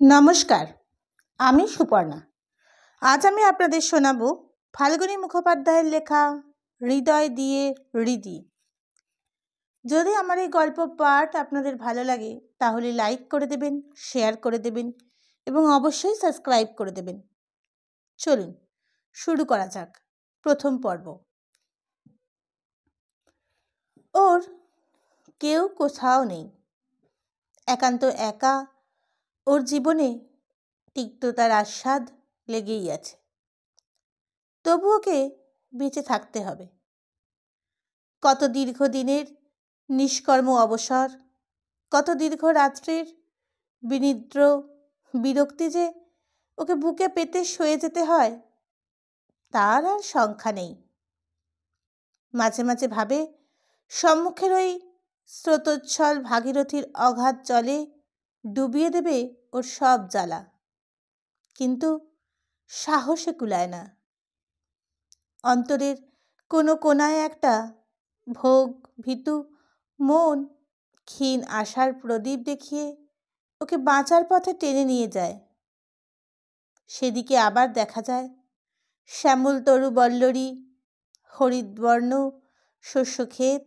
নমস্কার, আমি সুপর্ণা। আজ আমি আপনাদের শোনাবো ফাল্গুনী মুখোপাধ্যায়ের লেখা হৃদয় দিয়ে হৃদি। যদি আমার এই গল্প পাঠ আপনাদের ভালো লাগে তাহলে লাইক করে দেবেন, শেয়ার করে দেবেন এবং অবশ্যই সাবস্ক্রাইব করে দেবেন। চলুন শুরু করা যাক। প্রথম পর্ব। ওর কেউ কোথাও নেই, একান্ত একা। ওর জীবনে তিক্ততার আস্বাদ লেগেই আছে, তবু ওকে বেঁচে থাকতে হবে। কত দীর্ঘদিনের নিষ্কর্ম অবসর, কত দীর্ঘ রাত্রির বিনিদ্র বিরক্তি যে ওকে বুকে পেতে শুয়ে যেতে হয় তার আর সংখ্যা নেই। মাঝে মাঝে ভাবে সম্মুখের ওই স্রোতোচ্ছল ভাগীরথীর অগাধ জলে ডুবিয়ে দেবে ওর সব জ্বালা, কিন্তু সাহসে কুলায় না। অন্তরের কোনো কোনায় একটা ভোগ ভীতু মন ক্ষীণ আশার প্রদীপ দেখিয়ে ওকে বাঁচার পথে টেনে নিয়ে যায়। সেদিকে আবার দেখা যায় শ্যামল তরু বল্লরী, হরিদ্বর্ণ শস্যক্ষেত,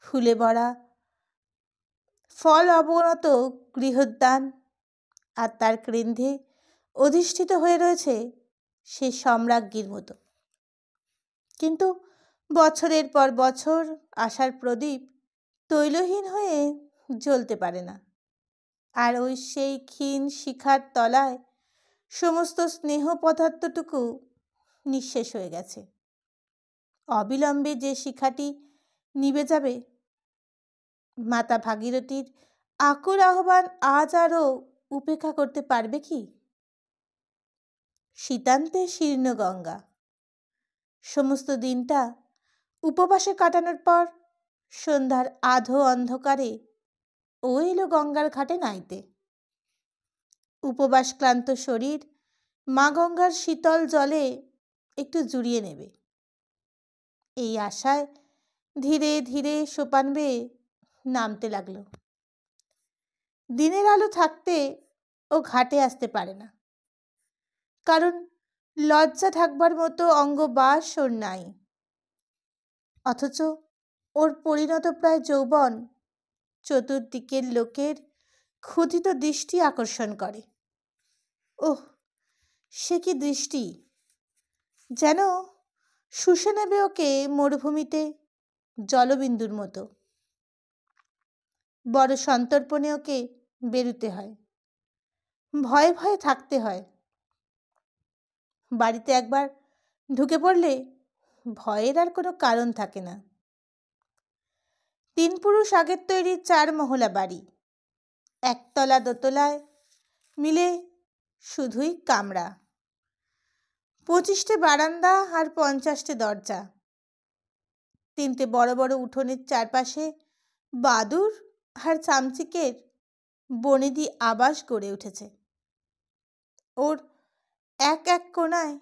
ফুলে ভরা ফল অবনত গৃহোদ্যান, আর তার কেন্দ্রে অধিষ্ঠিত হয়ে রয়েছে সে সম্রাজ্ঞীর মতো। কিন্তু বছরের পর বছর আশার প্রদীপ তৈলহীন হয়ে জ্বলতে পারে না, আর ওই সেই ক্ষীণ শিখার তলায় সমস্ত স্নেহ পদার্থটুকু নিঃশেষ হয়ে গেছে। অবিলম্বে যে শিখাটি নিভে যাবে, মাতা ভাগীরথীর আকুল আহ্বান আজ আরও উপেক্ষা করতে পারবে কি? শীতান্তে শীর্ণ গঙ্গা। সমস্ত দিনটা উপবাসে কাটানোর পর সন্ধ্যার আধো অন্ধকারে ও এলো গঙ্গার ঘাটে নাইতে। উপবাস ক্লান্ত শরীর মা গঙ্গার শীতল জলে একটু জুড়িয়ে নেবে, এই আশায় ধীরে ধীরে সোপান বেয়ে নামতে লাগলো। দিনের আলো থাকতে ও ঘাটে আসতে পারে না, কারণ লজ্জা ঢাকবার মতো অঙ্গবাস ওর নাই। অথচ ওর পরিণত প্রায় যৌবন চতুর্দিকের লোকের ক্ষুধিত দৃষ্টি আকর্ষণ করে। ওহ, সে কি দৃষ্টি! যেন শুষে নেবে ওকে মরুভূমিতে জলবিন্দুর মতো। বড় সন্তর্পণে ওকে বেরুতে হয়, ভয়ে ভয়ে থাকতে হয়। বাড়িতে একবার ঢুকে পড়লে ভয়ের আর কোনো কারণ থাকে না। 3 পুরুষ আগের তৈরি 4 মহলা বাড়ি, একতলা দোতলায় মিলে শুধুই কামরা, 25টে বারান্দা আর 50টে দরজা। 3টে বড় বড় উঠোনের চারপাশে বাদুর আর চামচিকের বনেদি আবাস গড়ে উঠেছে। ওর এক এক কোণায়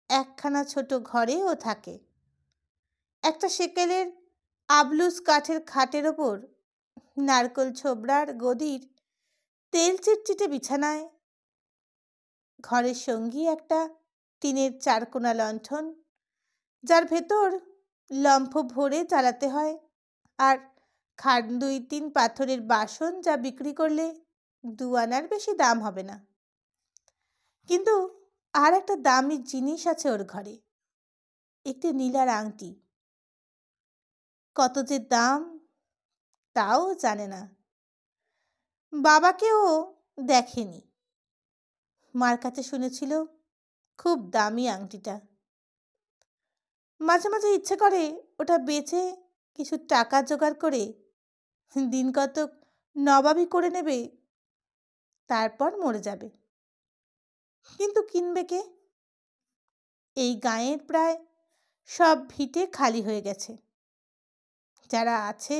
একখানা ছোট ঘরে ও থাকে। একটা সেকেলের আবলুস কাঠের খাটের ওপর নারকোল ছোবড়ার গদির তেল চিটচিটে বিছানায় ঘরের সঙ্গী একটা টিনের 4 কোণা লণ্ঠন, যার ভেতর লম্ফ ভরে জ্বালাতে হয়, আর খাট 2-3 পাথরের বাসন, যা বিক্রি করলে 2 আনার বেশি দাম হবে না। কিন্তু আর একটা দামি জিনিস আছে ওর ঘরে, একটি নীলার আংটি। কত যে দাম তাও জানে না। বাবাকেও দেখেনি, মার কাছে শুনেছিল খুব দামি আংটিটা। মাঝে মাঝে ইচ্ছে করে ওটা বেচে কিছু টাকা জোগাড় করে দিন কতক নবাবি করে নেবে, তারপর মরে যাবে। কিন্তু কিনবে কে? এই গাঁয়ের প্রায় সব ভিটে খালি হয়ে গেছে। যারা আছে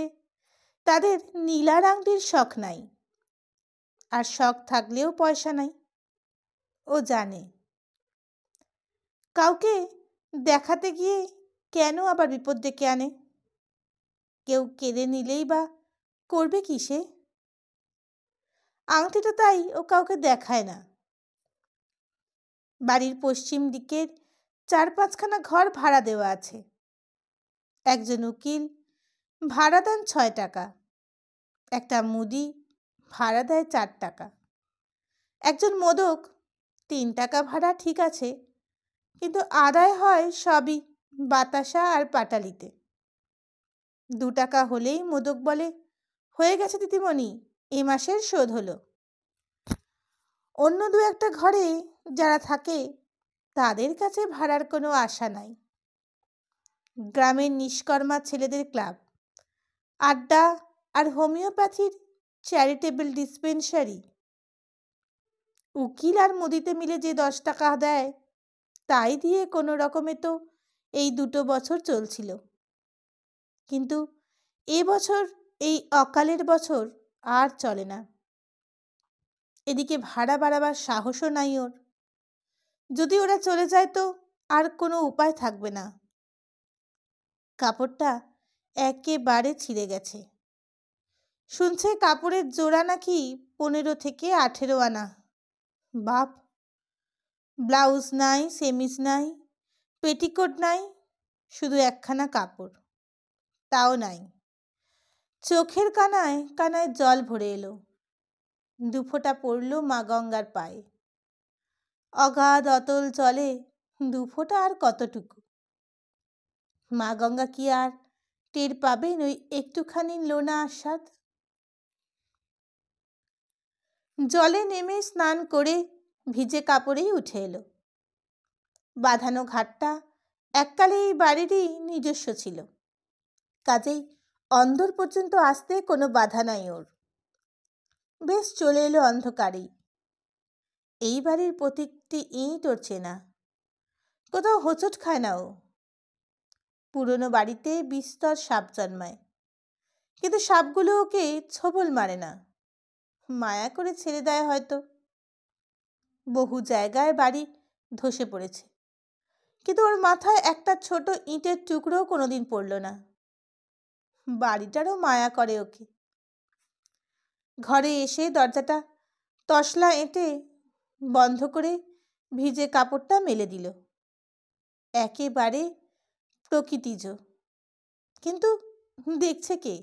তাদের নীলার আংটির শখ নাই, আর শখ থাকলেও পয়সা নাই। ও জানে কাউকে দেখাতে গিয়ে কেন আবার বিপদ ডেকে আনে। কেউ কেড়ে নিলেই বা করবে কি সে? আংটিটা তাই ও কাউকে দেখায় না। বাড়ির পশ্চিম দিকের 4-5খানা ঘর ভাড়া দেওয়া আছে। একজন উকিল ভাড়া দেন 6 টাকা, একটা মুদি ভাড়া দেয় 4 টাকা, একজন মোদক 3 টাকা ভাড়া ঠিক আছে, কিন্তু আদায় হয় সবই বাতাসা আর পাটালিতে। 2 টাকা হলেই মোদক বলে, হয়ে গেছে দিদিমণি, এ মাসের শোধ হলো। অন্য 2-1টা ঘরে যারা থাকে তাদের কাছে ভাড়ার কোনো আশা নাই। গ্রামের নিষ্কর্মা ছেলেদের ক্লাব, আড্ডা আর হোমিওপ্যাথির চ্যারিটেবল ডিসপেন্সারি। উকিল আর মুদিতে মিলে যে 10 টাকা দেয় তাই দিয়ে কোনো রকমে তো এই 2 বছর চলছিল। কিন্তু এবছর এই অকালের বছর আর চলে না। এদিকে ভাড়া বাড়াবার সাহসও নাই ওর। যদি ওরা চলে যায় তো আর কোনো উপায় থাকবে না। কাপড়টা একেবারে ছিঁড়ে গেছে। শুনছে কাপড়ের জোড়া নাকি 15 থেকে 18 আনা। বাপ! ব্লাউজ নাই, সেমিজ নাই, পেটিকোট নাই, শুধু একখানা কাপড়, তাও নাই। চোখের কানায় কানায় জল ভরে এলো। 2 ফোঁটা পড়ল মা গঙ্গার পায়ে। অগাধ অতল জলে 2 ফোঁটা আর কতটুকু? মা গঙ্গা কি আর টের পাবেন ওই একটুখানি লোনা আস্বাদ? জলে নেমে স্নান করে ভিজে কাপড়েই উঠে এলো। বাঁধানো ঘাটটা এককালে এই বাড়িরই নিজস্ব ছিল, কাজেই অন্দর পর্যন্ত আসতে কোনো বাধা নাই ওর। বেশ চলে এলো অন্ধকারেই। এই বাড়ির প্রত্যেকটি ইঁট ওর চেনা, কোথাও হোঁচট খায় না ও। পুরনো বাড়িতে বিস্তর সাপ জন্মায়, কিন্তু সাপগুলো ওকে ছোবল মারে না, মায়া করে ছেড়ে দেয় হয়তো। বহু জায়গায় বাড়ি ধসে পড়েছে, কিন্তু ওর মাথায় একটা ছোট ইঁটের টুকরোও কোনোদিন পড়ল না। বাড়িটারও মায়া করে ওকে। ঘরে এসে দরজাটা তসলা এঁটে বন্ধ করে ভিজে কাপড়টা মেলে দিল। একেবারে প্রকৃতিজ, কিন্তু দেখছে কে?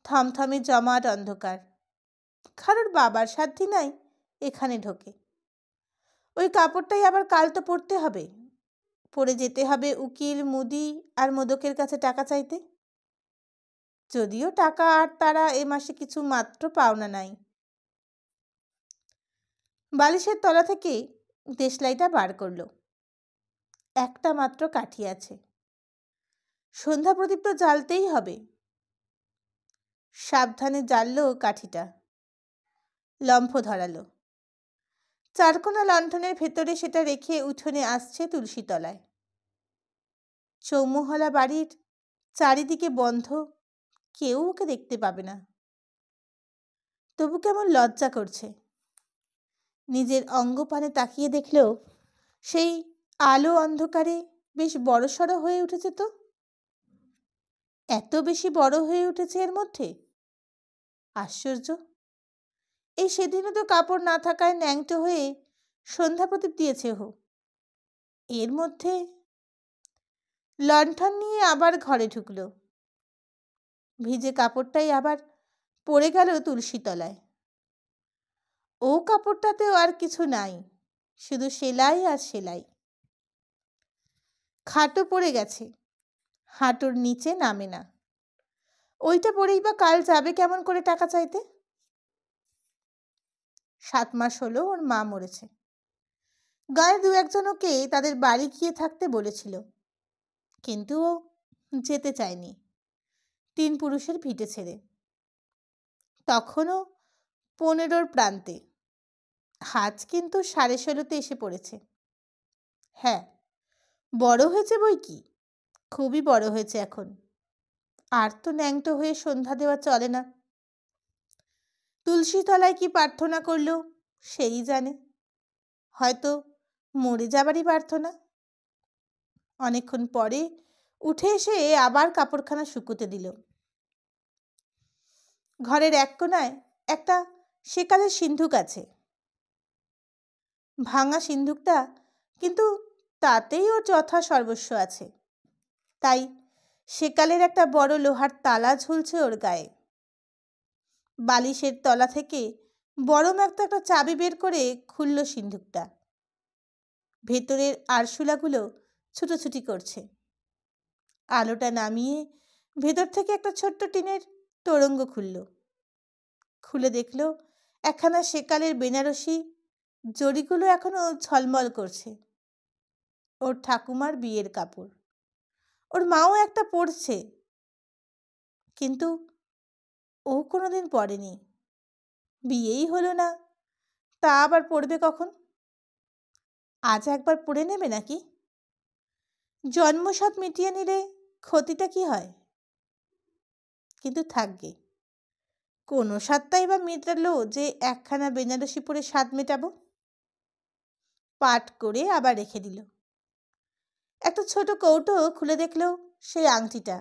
থমথমে জমাট অন্ধকার। কারোর বাবার সাধ্যি নাই এখানে ঢোকে। ওই কাপড়টাই আবার কাল তো পরতে হবে, পরে যেতে হবে উকিল, মুদি আর মোদকের কাছে টাকা চাইতে। যদিও টাকা আর তারা এ মাসে কিছু মাত্র পাওনা নাই। বালিশের তলা থেকে দেশলাইটা বার করলো। একটা মাত্র কাঠি আছে, সন্ধ্যা প্রদীপ তো জ্বালতেই হবে। সাবধানে জ্বাললো কাঠিটা, লম্ফ ধরালো। চারকোনা লণ্ঠনের ভেতরে সেটা রেখে উঠোনে আসছে তুলসী তলায়। চৌমুহলা বাড়ির চারিদিকে বন্ধ, কেউ ওকে দেখতে পাবে না। তবু কেমন লজ্জা করছে। নিজের অঙ্গপানে তাকিয়ে দেখলেও সেই আলো অন্ধকারে বেশ বড়সড় হয়ে উঠেছে। তো এত বেশি বড় হয়ে উঠেছে এর মধ্যে? আশ্চর্য! এই সেদিনও তো কাপড় না থাকায় ন্যাংটো হয়ে সন্ধ্যা প্রদীপ দিয়েছে ও। এর মধ্যে লণ্ঠন নিয়ে আবার ঘরে ঢুকলো। ভিজে কাপড়টাই আবার পড়ে গেল তুলসী তলায়। ও কাপড়টাতেও আর কিছু নাই, শুধু সেলাই আর সেলাই। খাটো পড়ে গেছে, হাঁটুর নিচে নামে না। ওইটা পরেই বা কাল যাবে কেমন করে টাকা চাইতে? 7 মাস হলো ওর মা মরেছে। গায়ে 2-1 জন ওকে তাদের বাড়ি গিয়ে থাকতে বলেছিল, কিন্তু ও যেতে চায়নি 3 পুরুষের ভিটে ছেড়ে। তখনও 15-র প্রান্তে, আজ কিন্তু 16.5-তে এসে পড়েছে। হ্যাঁ, বড় হয়েছে বই কি, খুবই বড় হয়েছে এখন। আর তো ন্যাংটো হয়ে সন্ধ্যা দেওয়া চলে না। তুলসী তলায় কি প্রার্থনা করলো সেই জানে, হয়তো মরে যাবারই প্রার্থনা। অনেকক্ষণ পরে উঠে এসে আবার কাপড়খানা শুকোতে দিল। ঘরের এক কোনায় একটা সেকালে সিন্ধুক আছে, ভাঙা সিন্ধুকটা, কিন্তু তাতেই ওর যথা সর্বস্ব আছে। তাই সেকালের একটা বড় লোহার তালা ঝুলছে ওর গায়ে। বালিশের তলা থেকে বড় একটা চাবি বের করে খুলল সিন্ধুকটা। ভেতরের আরশোলাগুলো ছুটোছুটি করছে। আলোটা নামিয়ে ভেতর থেকে একটা ছোট্ট টিনের তোরঙ্গ খুলে দেখল একখানা সেকালের বেনারসি, জড়িগুলো এখনো ঝলমল করছে। ওর ঠাকুমার বিয়ের কাপড়, ওর মাও একটা পরছে, কিন্তু ও কোনোদিন পরেনি। বিয়েই হলো না, তা আবার পরবে কখন? আজ একবার পরে নেবে নাকি? জন্মস্বাদ মিটিয়ে নিলে ক্ষতিটা কি হয়? কিন্তু থাকবে, কোনো স্বাদটাই বা মেটালো যে একখানা বেনারসি পরে স্বাদ মেটাবো? পাট করে আবার রেখে দিল। একটা ছোট কৌটো খুলে দেখল সেই আংটিটা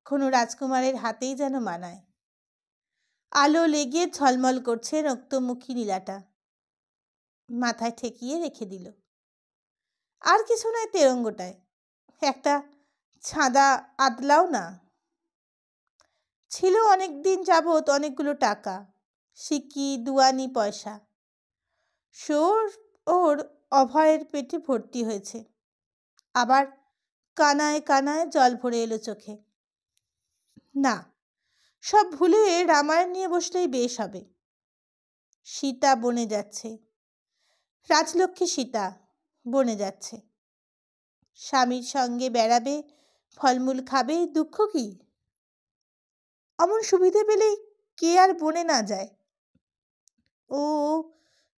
কোনো রাজকুমারের হাতেই যেন মানায়। আলো লেগে ঝলমল করছে রক্তমুখী নীলাটা। মাথায় ঠেকিয়ে রেখে দিল। আর কিছু নয় তেরঙ্গটায় একটা ছাঁদা আদলাও না। ছিল অনেক দিন যাবৎ অনেকগুলো টাকা, সিকি দুয়ানি পয়সা। সোর ওর অভয়ের পেটে ভর্তি হয়েছে। আবার কানায় কানায় জল ভরে এলো চোখে। না, সব ভুলে রামায়ণ নিয়ে বসলেই বেশ হবে। সীতা বনে যাচ্ছে, রাজলক্ষ্মী সীতা বনে যাচ্ছে। স্বামীর সঙ্গে বেড়াবে, ফলমূল খাবে, দুঃখ কি? অমন সুবিধে পেলেই কে আর বনে না যায়? ও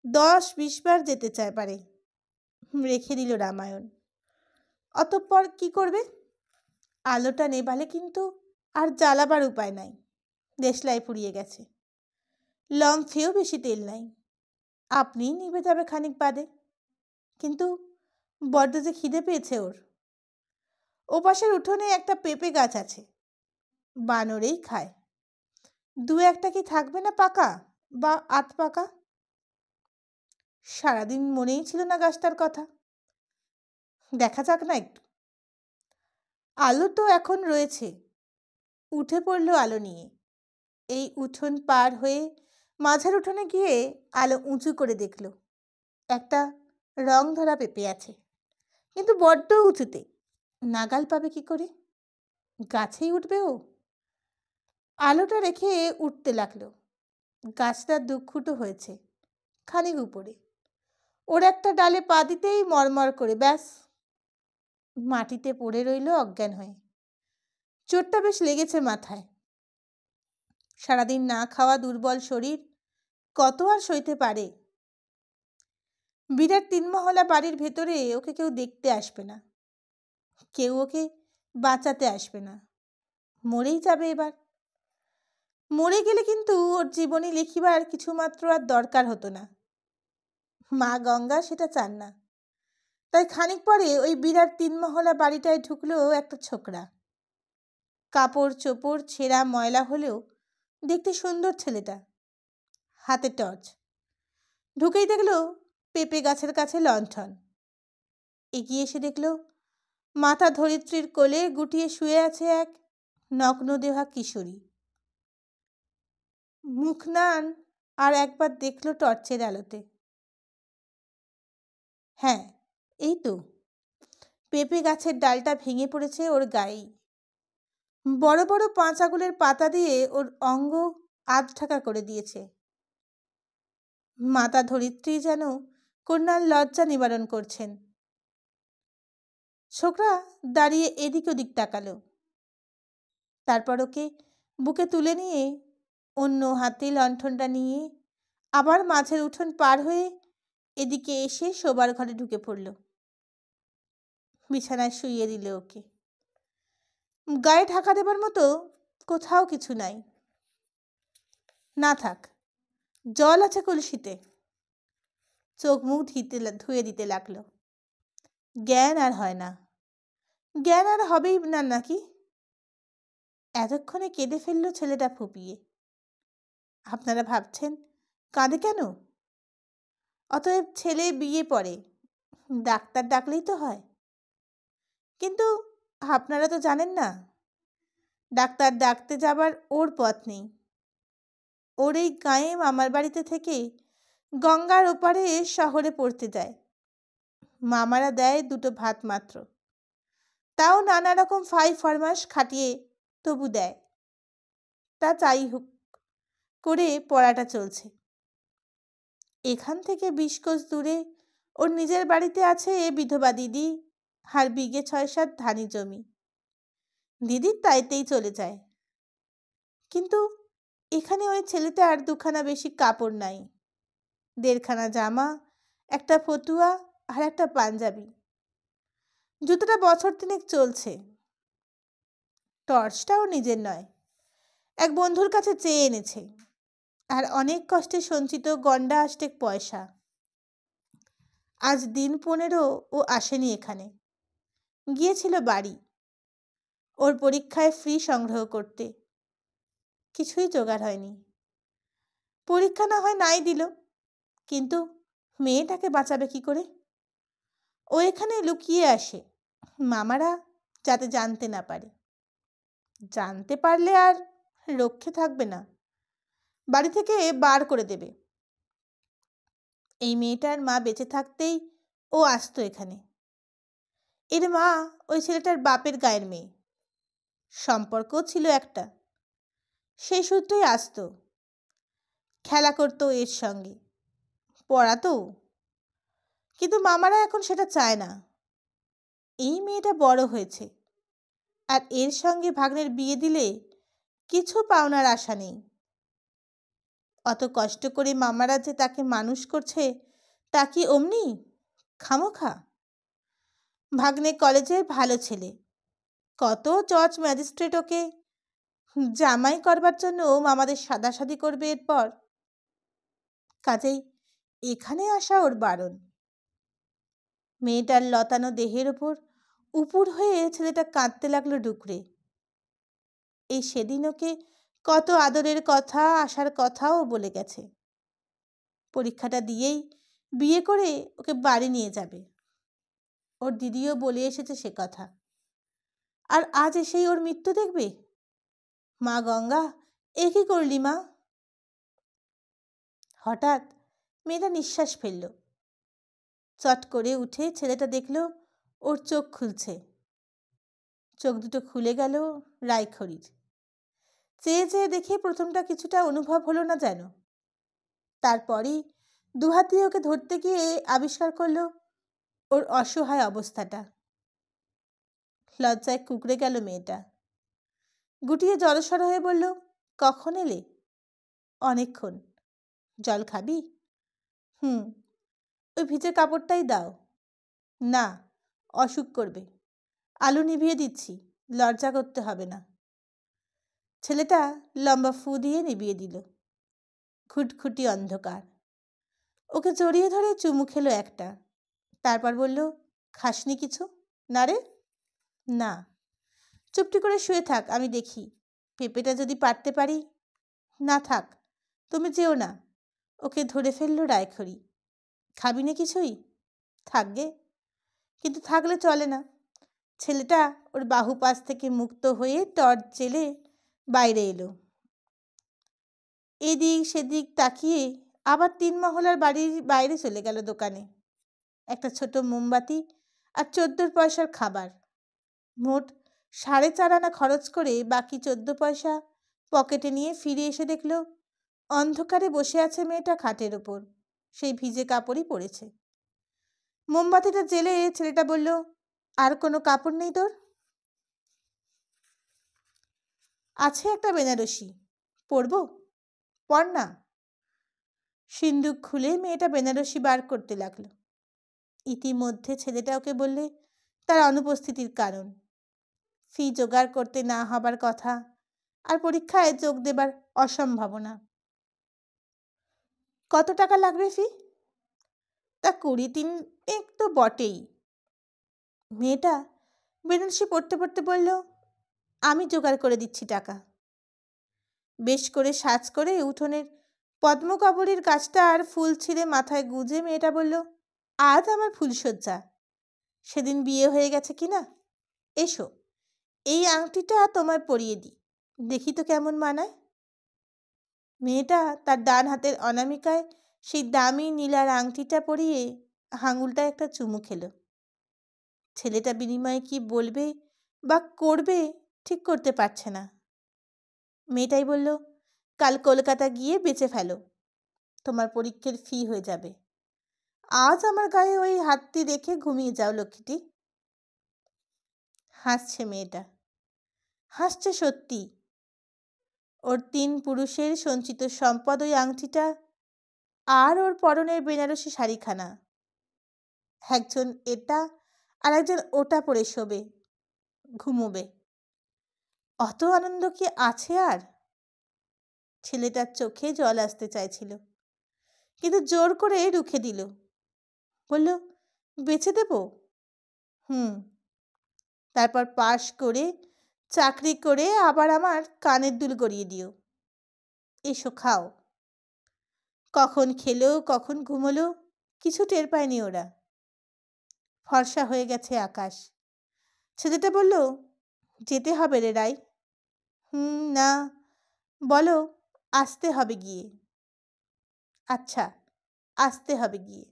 10-20 বার যেতে চায় পারে। রেখে দিল রামায়ণ। অতঃপর কি করবে? আলোটা নেভালে কিন্তু আর জ্বালাবার উপায় নাই। দেশলাই ফুরিয়ে গেছে, লম্ফেও বেশি তেল নাই। আপনিই নিভে যাবে খানিক বাদে। কিন্তু বড্ড যে খিদে পেয়েছে ওর। ওপাশের উঠোনে একটা পেঁপে গাছ আছে, বানরেই খায়। দু একটা কি থাকবে না পাকা বা আধ পাকা? সারাদিন মনেই ছিল না গাছটার কথা। দেখা যাক না একটু। আলো তো এখন রয়েছে। উঠে পড়ল আলো নিয়ে। এই উঠোন পার হয়ে মাঝের উঠোনে গিয়ে আলো উঁচু করে দেখল একটা রং ধরা পেঁপে আছে, কিন্তু বড্ড উঁচুতে। নাগাল পাবে কি করে? গাছেই উঠবে ও? আলোটা রেখে উঠতে লাগলো। গাছটা দুখুটো হয়েছে, খানিক উপরে। ওর একটা ডালে পা দিতেই মরমর করে ব্যাস মাটিতে পড়ে রইল অজ্ঞান হয়ে। চোটটা বেশ লেগেছে মাথায়। সারাদিন না খাওয়া দুর্বল শরীর কত আর সইতে পারে? বিরাট 3 মহলা বাড়ির ভেতরে ওকে কেউ দেখতে আসবে না, কেউ ওকে বাঁচাতে আসবে না। মরেই যাবে এবার। মরে গেলে কিন্তু ওর জীবনী লিখিবার কিছুমাত্র আর দরকার হতো না। মা গঙ্গা সেটা চান না। তাই খানিক পরে ওই বিরাট 3 মহলা বাড়িটায় ঢুকলো একটা ছোকরা। কাপড় চোপড় ছেঁড়া ময়লা হলেও দেখতে সুন্দর ছেলেটা। হাতে টর্চ। ঢুকেই দেখলো পেঁপে গাছের কাছে লণ্ঠন। এগিয়ে এসে দেখল মাতা ধরিত্রীর কোলে গুটিয়ে শুয়ে আছে এক নগ্নদেহা কিশোরী। মুখ নান আর একবার দেখল টর্চের আলোতে। হ্যাঁ, এই তো পেঁপে গাছের ডালটা ভেঙে পড়েছে ওর গায়েই। বড় বড় 5 আঙুলের পাতা দিয়ে ওর অঙ্গ আধ ঢাকা করে দিয়েছে। মাতা ধরিত্রী যেন কন্যার লজ্জা নিবারণ করছেন। ছোকরা দাঁড়িয়ে এদিক ওদিক তাকালো। তারপর ওকে বুকে তুলে নিয়ে অন্য হাতে লণ্ঠনটা নিয়ে আবার মাঝের উঠোন পার হয়ে এদিকে এসে শোবার ঘরে ঢুকে পড়ল। বিছানায় শুইয়ে দিল ওকে। গায়ে ঢাকা দেবার মতো কোথাও কিছু নাই। না থাক, জল আছে কলসিতে। চোখ মুখ ধুয়ে দিতে লাগলো। জ্ঞান আর হয় না। জ্ঞান আর হবেই না নাকি? এতক্ষণে কেঁদে ফেলল ছেলেটা ফুপিয়ে। আপনারা ভাবছেন কাঁদে কেন? অতএব ছেলে বিয়ে পড়ে, ডাক্তার ডাকলেই তো হয়। কিন্তু আপনারা তো জানেন না, ডাক্তার ডাকতে যাবার ওর পথ নেই। ওর এই গাঁয়ে মামার বাড়িতে থেকে গঙ্গার ওপারে শহরে পড়তে যায়। মামারা দেয় দুটো ভাত মাত্র, তাও নানা রকম ফরমাস খাটিয়ে তবু দেয়। তা যাই হোক করে পড়াটা চলছে। এখান থেকে 20 কোষ দূরে ওর নিজের বাড়িতে আছে বিধবা দিদি আর বিঘে 6-7 ধানি জমি। দিদির তাইতেই চলে যায়। কিন্তু এখানে ওই ছেলেটার দুখানা বেশি কাপড় নাই, 1.5খানা জামা, একটা ফতুয়া আর একটা পাঞ্জাবি। জুতোটা বছর 3 চলছে। টর্চটাও নিজের নয়, এক বন্ধুর কাছে চেয়ে এনেছে। আর অনেক কষ্টে সঞ্চিত গন্ডা আষ্টেক পয়সা। আজ দিন 15 ও আসেনি এখানে, গিয়েছিল বাড়ি ওর পরীক্ষায় ফ্রি সংগ্রহ করতে। কিছুই জোগাড় হয়নি। পরীক্ষা না হয় নাই দিল, কিন্তু মেয়েটাকে বাঁচাবে কি করে? ও এখানে লুকিয়ে আসে, মামারা যাতে জানতে না পারে। জানতে পারলে আর রক্ষে থাকবে না, বাড়ি থেকে বার করে দেবে। এই মেয়েটার মা বেঁচে থাকতেই ও আসতো এখানে। এর মা ওই ছেলেটার বাপের গায়ের মেয়ে, সম্পর্কও ছিল একটা। সেই সূত্রেই আসতো, খেলা করতো এর সঙ্গে, পড়াতো। কিন্তু মামারা এখন সেটা চায় না। এই মেয়েটা বড় হয়েছে, আর এর সঙ্গে ভাগ্নের বিয়ে দিলে কিছু পাওনার আশা নেই। অত কষ্ট করে মামারা যে তাকে মানুষ করছে, তা কি অমনি খামোখা? ভাগ্নে কলেজের ভালো ছেলে, কত জজ ম্যাজিস্ট্রেট ওকে জামাই করবার জন্য মামাদের সাদাসাদি করবে এরপর। কাজেই এখানে আসা ওর বারণ। মেয়েটার লতানো দেহের ওপর উপুর হয়ে ছেলেটা কাঁদতে লাগলো ডুকরে। এই সেদিন ওকে কত আদরের কথা, আসার কথাও বলে গেছে। পরীক্ষাটা দিয়েই বিয়ে করে ওকে বাড়ি নিয়ে যাবে। ওর দিদিও বলে এসেছে সে কথা। আর আজ এসেই ওর মৃত্যু দেখবে? মা গঙ্গা, এ কি করলি মা? হঠাৎ মেয়েটা নিঃশ্বাস ফেলল। চট করে উঠে ছেলেটা দেখল ওর চোখ খুলছে। চোখ দুটো খুলে গেল রায়খড়ির। চেয়ে চেয়ে দেখে প্রথমটা কিছুটা অনুভব হলো না যেন। তারপরই দুহাতে ওকে ধরতে গিয়ে আবিষ্কার করলো ওর অসহায় অবস্থাটা। লজ্জায় কুঁকড়ে গেল মেয়েটা। গুটিয়ে জড়সড় হয়ে বলল, কখন এলে? অনেকক্ষণ। জল খাবি? ওই ভিজে কাপড়টাই দাও। না, অসুখ করবে। আলো নিভিয়ে দিচ্ছি, লজ্জা করতে হবে না। ছেলেটা লম্বা ফু দিয়ে নিভিয়ে দিল। খুটখুটি অন্ধকার। ওকে জড়িয়ে ধরে চুমু খেলো একটা। তারপর বলল, খাসনি কিছু? না রে, না। চুপটি করে শুয়ে থাক, আমি দেখি। পেঁপেটা যদি পারতে পারি। না থাক, তুমি যেও না। ওকে ধরে ফেললো রায়খড়ি। খাবি না কিছুই? থাকবে, কিন্তু থাকলে চলে না। ছেলেটা ওর বাহু পাশ থেকে মুক্ত হয়ে টর্চ জেলে বাইরে এলো। এদিক সেদিক তাকিয়ে আবার 3 মহলার বাড়ির বাইরে চলে গেল দোকানে। একটা ছোট মোমবাতি আর 14 পয়সার খাবার। মোট 4.5 আনা খরচ করে বাকি 14 পয়সা পকেটে নিয়ে ফিরে এসে দেখল অন্ধকারে বসে আছে মেয়েটা খাটের ওপর, সেই ভিজে কাপড়ই পরেছে। মোমবাতিটা জেলে ছেলেটা বলল, আর কোনো কাপড় নেই তোর? আছে একটা বেনারসি, পরবো? পর না। সিন্দুক খুলে মেয়েটা বেনারসি বার করতে লাগলো। ইতিমধ্যে ছেলেটা ওকে বললে তার অনুপস্থিতির কারণ, ফি জোগাড় করতে না হবার কথা, আর পরীক্ষায় যোগ দেবার অসম্ভাবনা। কত টাকা লাগবে ফি? তা 20-3 তো বটেই। মেয়েটা বেনারসি পড়তে পড়তে বলল, আমি জোগাড় করে দিচ্ছি টাকা। বেশ করে সাজ করে উঠোনের পদ্মকাবরীর গাছটার ফুল ছিঁড়ে মাথায় গুজে মেয়েটা বলল, আজ আমার ফুলশয্যা। সেদিন বিয়ে হয়ে গেছে কি না? এসো, এই আংটিটা তোমায় পরিয়ে দিই, দেখি তো কেমন মানায়। মেয়েটা তার ডান হাতের অনামিকায় সেই দামি নীলার আংটিটা পরিয়ে আঙুলটা একটা চুমু খেলো। ছেলেটা বিনিময়ে কি বলবে বা করবে ঠিক করতে পারছে না। মেয়েটাই বলল, কাল কলকাতা গিয়ে বেচে ফেলো, তোমার পরীক্ষার ফি হয়ে যাবে। আজ আমার গায়ে ওই হাতটি রেখে ঘুমিয়ে যাও লক্ষ্মীটি। হাসছে মেয়েটা, হাসছে সত্যি। ওর 3 পুরুষের সঞ্চিত সম্পদ ওই আংটিটা আর ওর পরনের বেনারসি শাড়িখানা। একজন এটা আর একজন ওটা পরে শোবে, ঘুমোবে। অত আনন্দ কি আছে আর? ছেলেটার চোখে জল আসতে চাইছিল, কিন্তু জোর করে রুখে দিল। বলল, বেচে দেব? তারপর পাশ করে চাকরি করে আবার আমার কানের দুল গড়িয়ে দিও। এসো খাও। কখন খেলো কখন ঘুমোলো কিছু টের পায়নি ওরা। ফর্সা হয়ে গেছে আকাশ। ছেলেটা বলল, যেতে হবে রে রাই? না। বলো, আসতে হবে গিয়ে। আচ্ছা, আসতে হবে গিয়ে।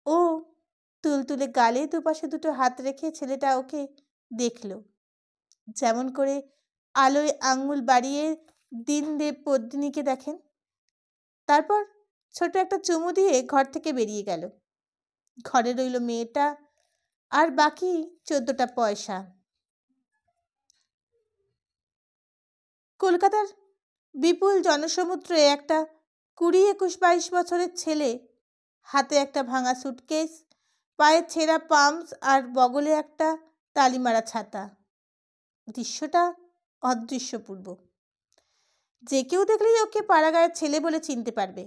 ও তুলতুলে গালে দুপাশে দুটো হাত রেখে ছেলেটা ওকে দেখল, যেমন করে আলোয় আঙুল বাড়িয়ে দীনদেব পদ্মিনীকে দেখেন। তারপর ছোট একটা চুমু দিয়ে ঘর থেকে বেরিয়ে গেল। ঘরে রইল মেয়েটা আর বাকি 14টা পয়সা। কলকাতার বিপুল জনসমুদ্রে একটা 20-21-22 বছরের ছেলে, হাতে একটা ভাঙা সুটকেস, পায়ে ছেঁড়া পাম্পস আর বগলে একটা তালিমারা ছাতা। দৃশ্যটা অদৃশ্যপূর্ব। যে কেউ দেখলেই ওকে পাড়াগাঁয়ের ছেলে বলে চিনতে পারবে।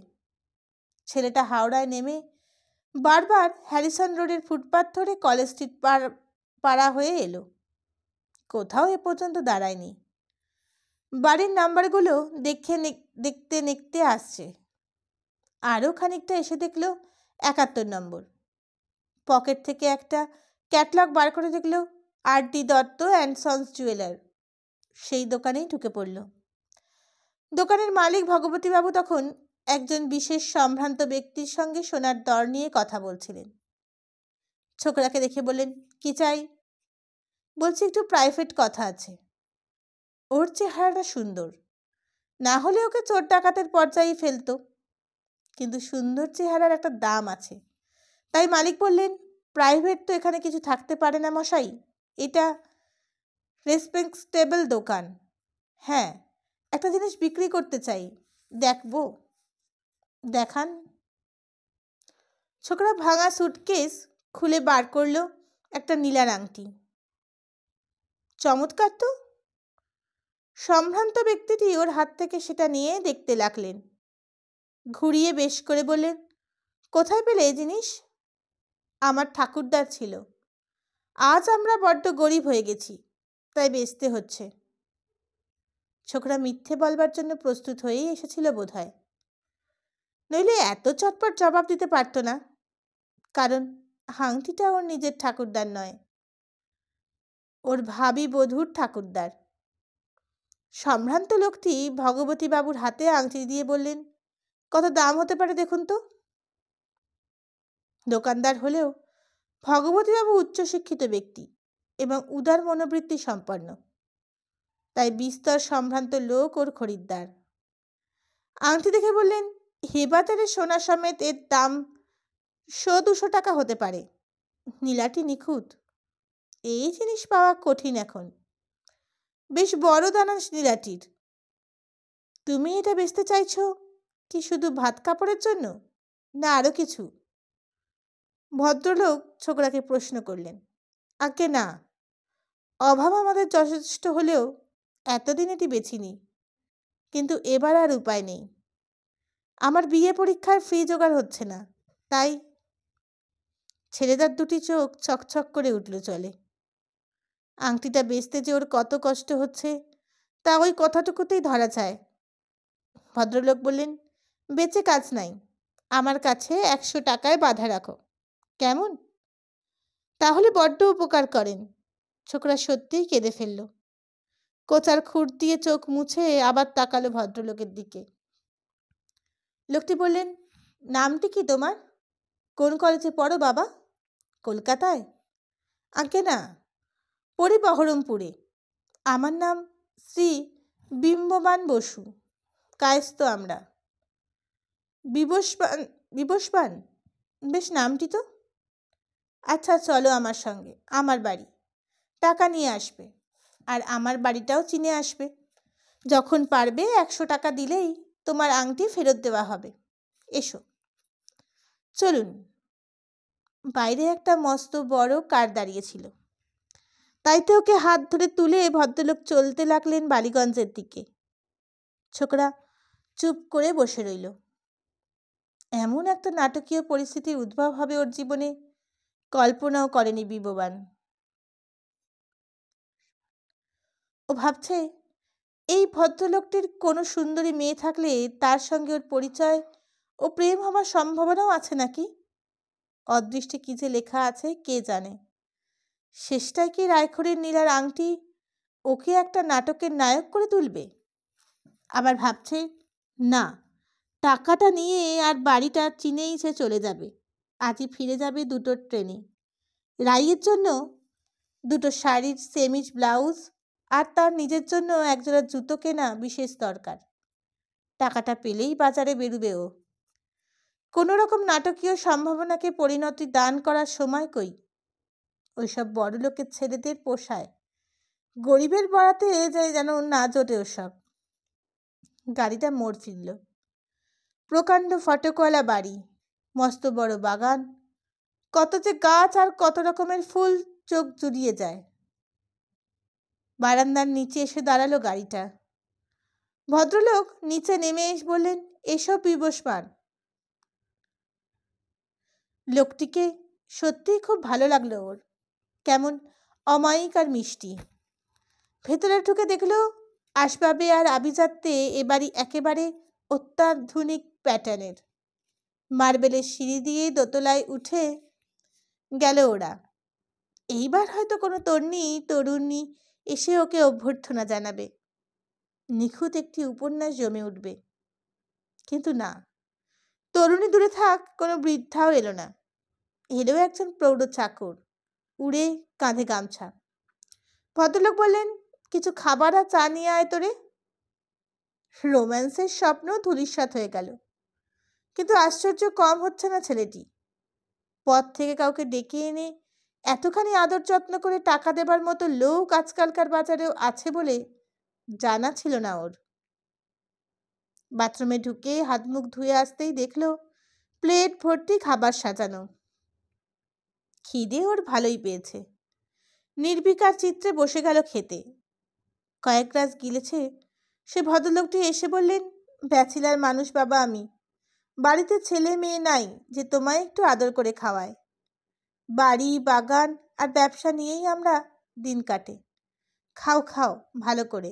ছেলেটা হাওড়ায় নেমে বারবার হ্যারিসন রোডের ফুটপাথ ধরে কলেজ স্ট্রিট পাড়া হয়ে এলো। কোথাও এ পর্যন্ত দাঁড়ায়নি। বাড়ির নাম্বারগুলো দেখতে দেখতে আসছে। আরও খানিকটা এসে দেখলো 71 নম্বর। পকেট থেকে একটা ক্যাটলগ বার করে দেখলো RD. Dutta and sons jeweller. সেই দোকানেই ঢুকে পড়ল। দোকানের মালিক ভগবতীবাবু তখন একজন বিশেষ সম্ভ্রান্ত ব্যক্তির সঙ্গে সোনার দর নিয়ে কথা বলছিলেন। ছোকরাকে দেখে বললেন, কি চাই? বলছি, একটু প্রাইভেট কথা আছে। ওর চেহারাটা সুন্দর, না হলে ওকে চোর ডাকাতের পর্যায়ে ফেলতো, কিন্তু সুন্দর চেহারার একটা দাম আছে। তাই মালিক বললেন, প্রাইভেট তো এখানে কিছু থাকতে পারে না মশাই, এটা রেসপেক্টেবল দোকান। হ্যাঁ, একটা জিনিস বিক্রি করতে চাই, দেখবো? দেখান। ছোকরা ভাঙা সুটকেস খুলে বার করলো একটা নীলার আংটি। চমৎকার তো। সম্ভ্রান্ত ব্যক্তিটি ওর হাত থেকে সেটা নিয়ে দেখতে লাগলেন। ঘুরিয়ে বেশ করে বললেন, কোথায় পেলে এই জিনিস? আমার ঠাকুরদার ছিল। আজ আমরা বড্ড গরিব হয়ে গেছি, তাই বেচতে হচ্ছে। ছোকরা মিথ্যে বলবার জন্য প্রস্তুত হয়েই এসেছিল বোধহয়, নইলে এত চটপট জবাব দিতে পারত না। কারণ আংটিটা ওর নিজের ঠাকুরদার নয়, ওর ভাবি বধূর ঠাকুরদার। সম্ভ্রান্ত লোকটি ভগবতীবাবুর হাতে আংটি দিয়ে বললেন, কত দাম হতে পারে দেখুন তো। দোকানদার হলেও ভগবতীবাবু উচ্চশিক্ষিত ব্যক্তি এবং উদার মনোবৃত্তি সম্পন্ন, তাই বিস্তর সম্ভ্রান্ত লোক ওর খরিদ্দার। আংটি দেখে বললেন, হেবাতের সোনা সমেত এর দাম 100-200 টাকা হতে পারে। নীলাটি নিখুঁত, এই জিনিস পাওয়া কঠিন এখন। বেশ বড় দানা নীলাটির। তুমি এটা বেচতে চাইছো কি শুধু ভাত কাপড়ের জন্য, না আরও কিছু? ভদ্রলোক ছোকরাকে প্রশ্ন করলেন। আজ্ঞে না, অভাব আমাদের যথেষ্ট হলেও এতদিন এটি বেচিনি, কিন্তু এবার আর উপায় নেই। আমার বিয়ে পরীক্ষার ফি জোগাড় হচ্ছে না, তাই। ছেলেটার দুটি চোখ চকচক করে উঠল চলে। আংটিটা বেচতে যে ওর কত কষ্ট হচ্ছে তা ওই কথাটুকুতেই ধরা যায়। ভদ্রলোক বললেন, বেচে কাজ নাই, আমার কাছে 100 টাকায় বাঁধা রাখো, কেমন? তাহলে বড্ড উপকার করেন। ছোকরা সত্যিই কেঁদে ফেলল। কোচার খুঁট দিয়ে চোখ মুছে আবার তাকালো ভদ্রলোকের দিকে। লোকটি বললেন, নামটি কি তোমার? কোন কলেজে পড়ো বাবা? কলকাতায়? আজ্ঞে না, পড়ি বহরমপুরে। আমার নাম শ্রী বিম্বমান বসু, কায়স্থ আমরা। বিবস্বান? বিবস্বান? বেশ নামটি তো। আচ্ছা চলো আমার সঙ্গে, আমার বাড়ি। টাকা নিয়ে আসবে, আর আমার বাড়িটাও চিনে আসবে। যখন পারবে 100 টাকা দিলেই তোমার আংটি ফেরত দেওয়া হবে। এসো। চলুন। বাইরে একটা মস্ত বড় কার দাঁড়িয়েছিল, তাইতে ওকে হাত ধরে তুলে ভদ্রলোক চলতে লাগলেন বালিগঞ্জের দিকে। ছোকরা চুপ করে বসে রইল। এমন একটা নাটকীয় পরিস্থিতির উদ্ভব হবে ওর জীবনে কল্পনাও করেনি বিববান। ও ভাবছে, এই ভদ্রলোকটির কোনো সুন্দরী মেয়ে থাকলে তার সঙ্গে ওর পরিচয় ও প্রেম হওয়ার সম্ভাবনাও আছে নাকি। অদৃষ্টে কী যে লেখা আছে কে জানে। শেষটায় কি রায়খড়ের নীলার আংটি ওকে একটা নাটকের নায়ক করে তুলবে? আবার ভাবছে, না, টাকাটা নিয়ে আর বাড়িটা চিনেই সে চলে যাবে। আজই ফিরে যাবে 2টোর ট্রেনে। রাইয়ের জন্য 2টো শাড়ির সেমিজ ব্লাউজ আর তার নিজের জন্য একজোড়া জুতো কেনা বিশেষ দরকার। টাকাটা পেলেই বাজারে বেরুবে ও। কোনো রকম নাটকীয় সম্ভাবনাকে পরিণতি দান করার সময় কই। ওইসব বড়লোকের ছেলেদের পোষায়, গরিবের বরাতে যেন না জোটে ওসব। গাড়িটা মোড় ফিরল। প্রকাণ্ড ফটকওয়ালা বাড়ি, মস্ত বড় বাগান, কত যে গাছ আর কত রকমের ফুল চোখ জুড়িয়ে যায়। বারান্দার নিচে এসে দাঁড়ালো গাড়িটা। ভদ্রলোক নিচে নেমে এসে বললেন, এসব বিবস্বান। লোকটিকে সত্যিই খুব ভালো লাগলো ওর, কেমন অমায়িক আর মিষ্টি। ভেতরে ঢুকে দেখলো আসবাবে আর আভিজাত্যে এ বাড়ি একেবারে অত্যাধুনিক প্যাটার্নের। মার্বেলের সিঁড়ি দিয়ে দোতলায় উঠে গেল ওরা। এইবার হয়তো কোনো তরুণী এসে ওকে অভ্যর্থনা জানাবে, নিখুঁত একটি উপন্যাস জমে উঠবে। কিন্তু না, তরুণী দূরে থাক, কোনো বৃদ্ধাও এলো না। এলো একজন প্রৌঢ় চাকর, উড়ে কাঁধে গামছা। ভদ্রলোক বললেন, কিছু খাবার আর চা নিয়ে আয় তোরে। রোম্যান্সের স্বপ্ন ধূলিসাৎ হয়ে গেল। কিন্তু আশ্চর্য কম হচ্ছে না ছেলেটি। পথ থেকে কাউকে ডেকে এনে এতখানি আদর যত্ন করে টাকা দেবার মতো লোক আজকালকার বাজারেও আছে বলে জানা ছিল না ওর। বাথরুমে ঢুকে হাত মুখ ধুয়ে আসতেই দেখলো প্লেট ভর্তি খাবার সাজানো। খিদে ওর ভালোই পেয়েছে। নির্বিকার চিত্রে বসে গেল খেতে। কয়েক গ্রাস গিলেছে সে ভদ্রলোকটি এসে বললেন, ব্যাচেলার মানুষ বাবা আমি, বাড়িতে ছেলে মেয়ে নাই যে তোমায় একটু আদর করে খাওয়ায়। বাড়ি বাগান আর ব্যবসা নিয়েই আমরা দিন কাটে। খাও খাও ভালো করে।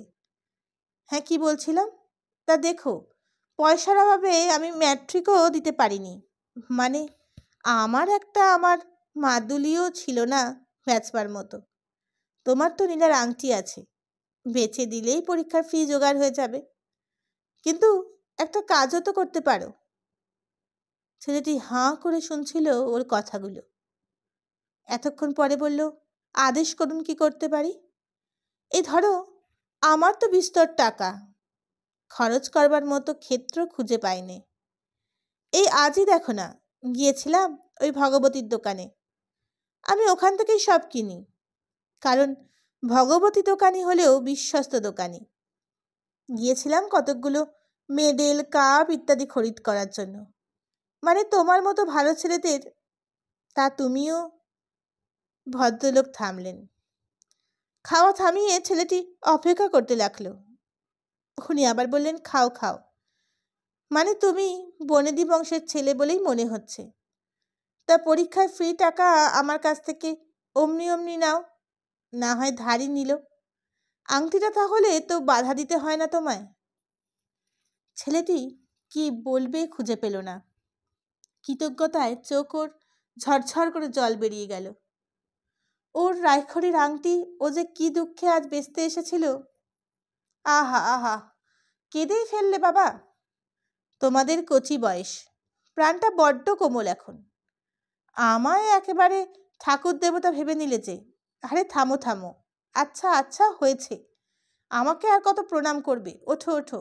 হ্যাঁ, কি বলছিলাম? তা দেখো, পয়সার অভাবে আমি ম্যাট্রিকও দিতে পারিনি। মানে আমার মাদুলিও ছিল না বেচবার মতো। তোমার তো নীলার আংটি আছে, বেচে দিলেই পরীক্ষার ফি জোগাড় হয়ে যাবে। কিন্তু একটা কাজও তো করতে পারো। ছেলেটি হাঁ করে শুনছিল ওর কথাগুলো। এতক্ষণ পরে বলল, আদেশ করুন, কি করতে পারি? এই ধরো, আমার তো বিস্তর টাকা, খরচ করবার মতো ক্ষেত্র খুঁজে পাইনি। এই আজই দেখো না, গিয়েছিলাম ওই ভগবতীর দোকানে। আমি ওখান থেকেই সব কিনি, কারণ ভগবতী দোকানি হলেও বিশ্বস্ত দোকানি। গিয়েছিলাম কতকগুলো মেডেল কাপ ইত্যাদি খরিদ করার জন্য, মানে তোমার মতো ভালো ছেলেদের। তা তুমিও। ভদ্রলোক থামলেন। খাওয়া থামিয়ে ছেলেটি অপেক্ষা করতে লাগলো। উনি আবার বললেন, খাও খাও। মানে তুমি বনেদি বংশের ছেলে বলেই মনে হচ্ছে। তা পরীক্ষায় ফ্রি টাকা আমার কাছ থেকে অমনি অমনি নাও, না হয় ধারই নিল। আংটিটা তাহলে তো বাধা দিতে হয় না তোমায়। ছেলেটি কি বলবে খুঁজে পেল না। কৃতজ্ঞতায় চোখ ওর ঝরঝর করে জল বেরিয়ে গেল। ওর রায়খড়ির আংটি ও যে কি দুঃখে আজ বেচতে এসেছিল। আহা আহা, কেঁদেই ফেললে বাবা। তোমাদের কচি বয়স, প্রাণটা বড্ড কোমল এখন। আমায় একেবারে ঠাকুর দেবতা ভেবে নিলে যে। আরে থামো থামো, আচ্ছা আচ্ছা হয়েছে, আমাকে আর কত প্রণাম করবে, ওঠো ওঠো।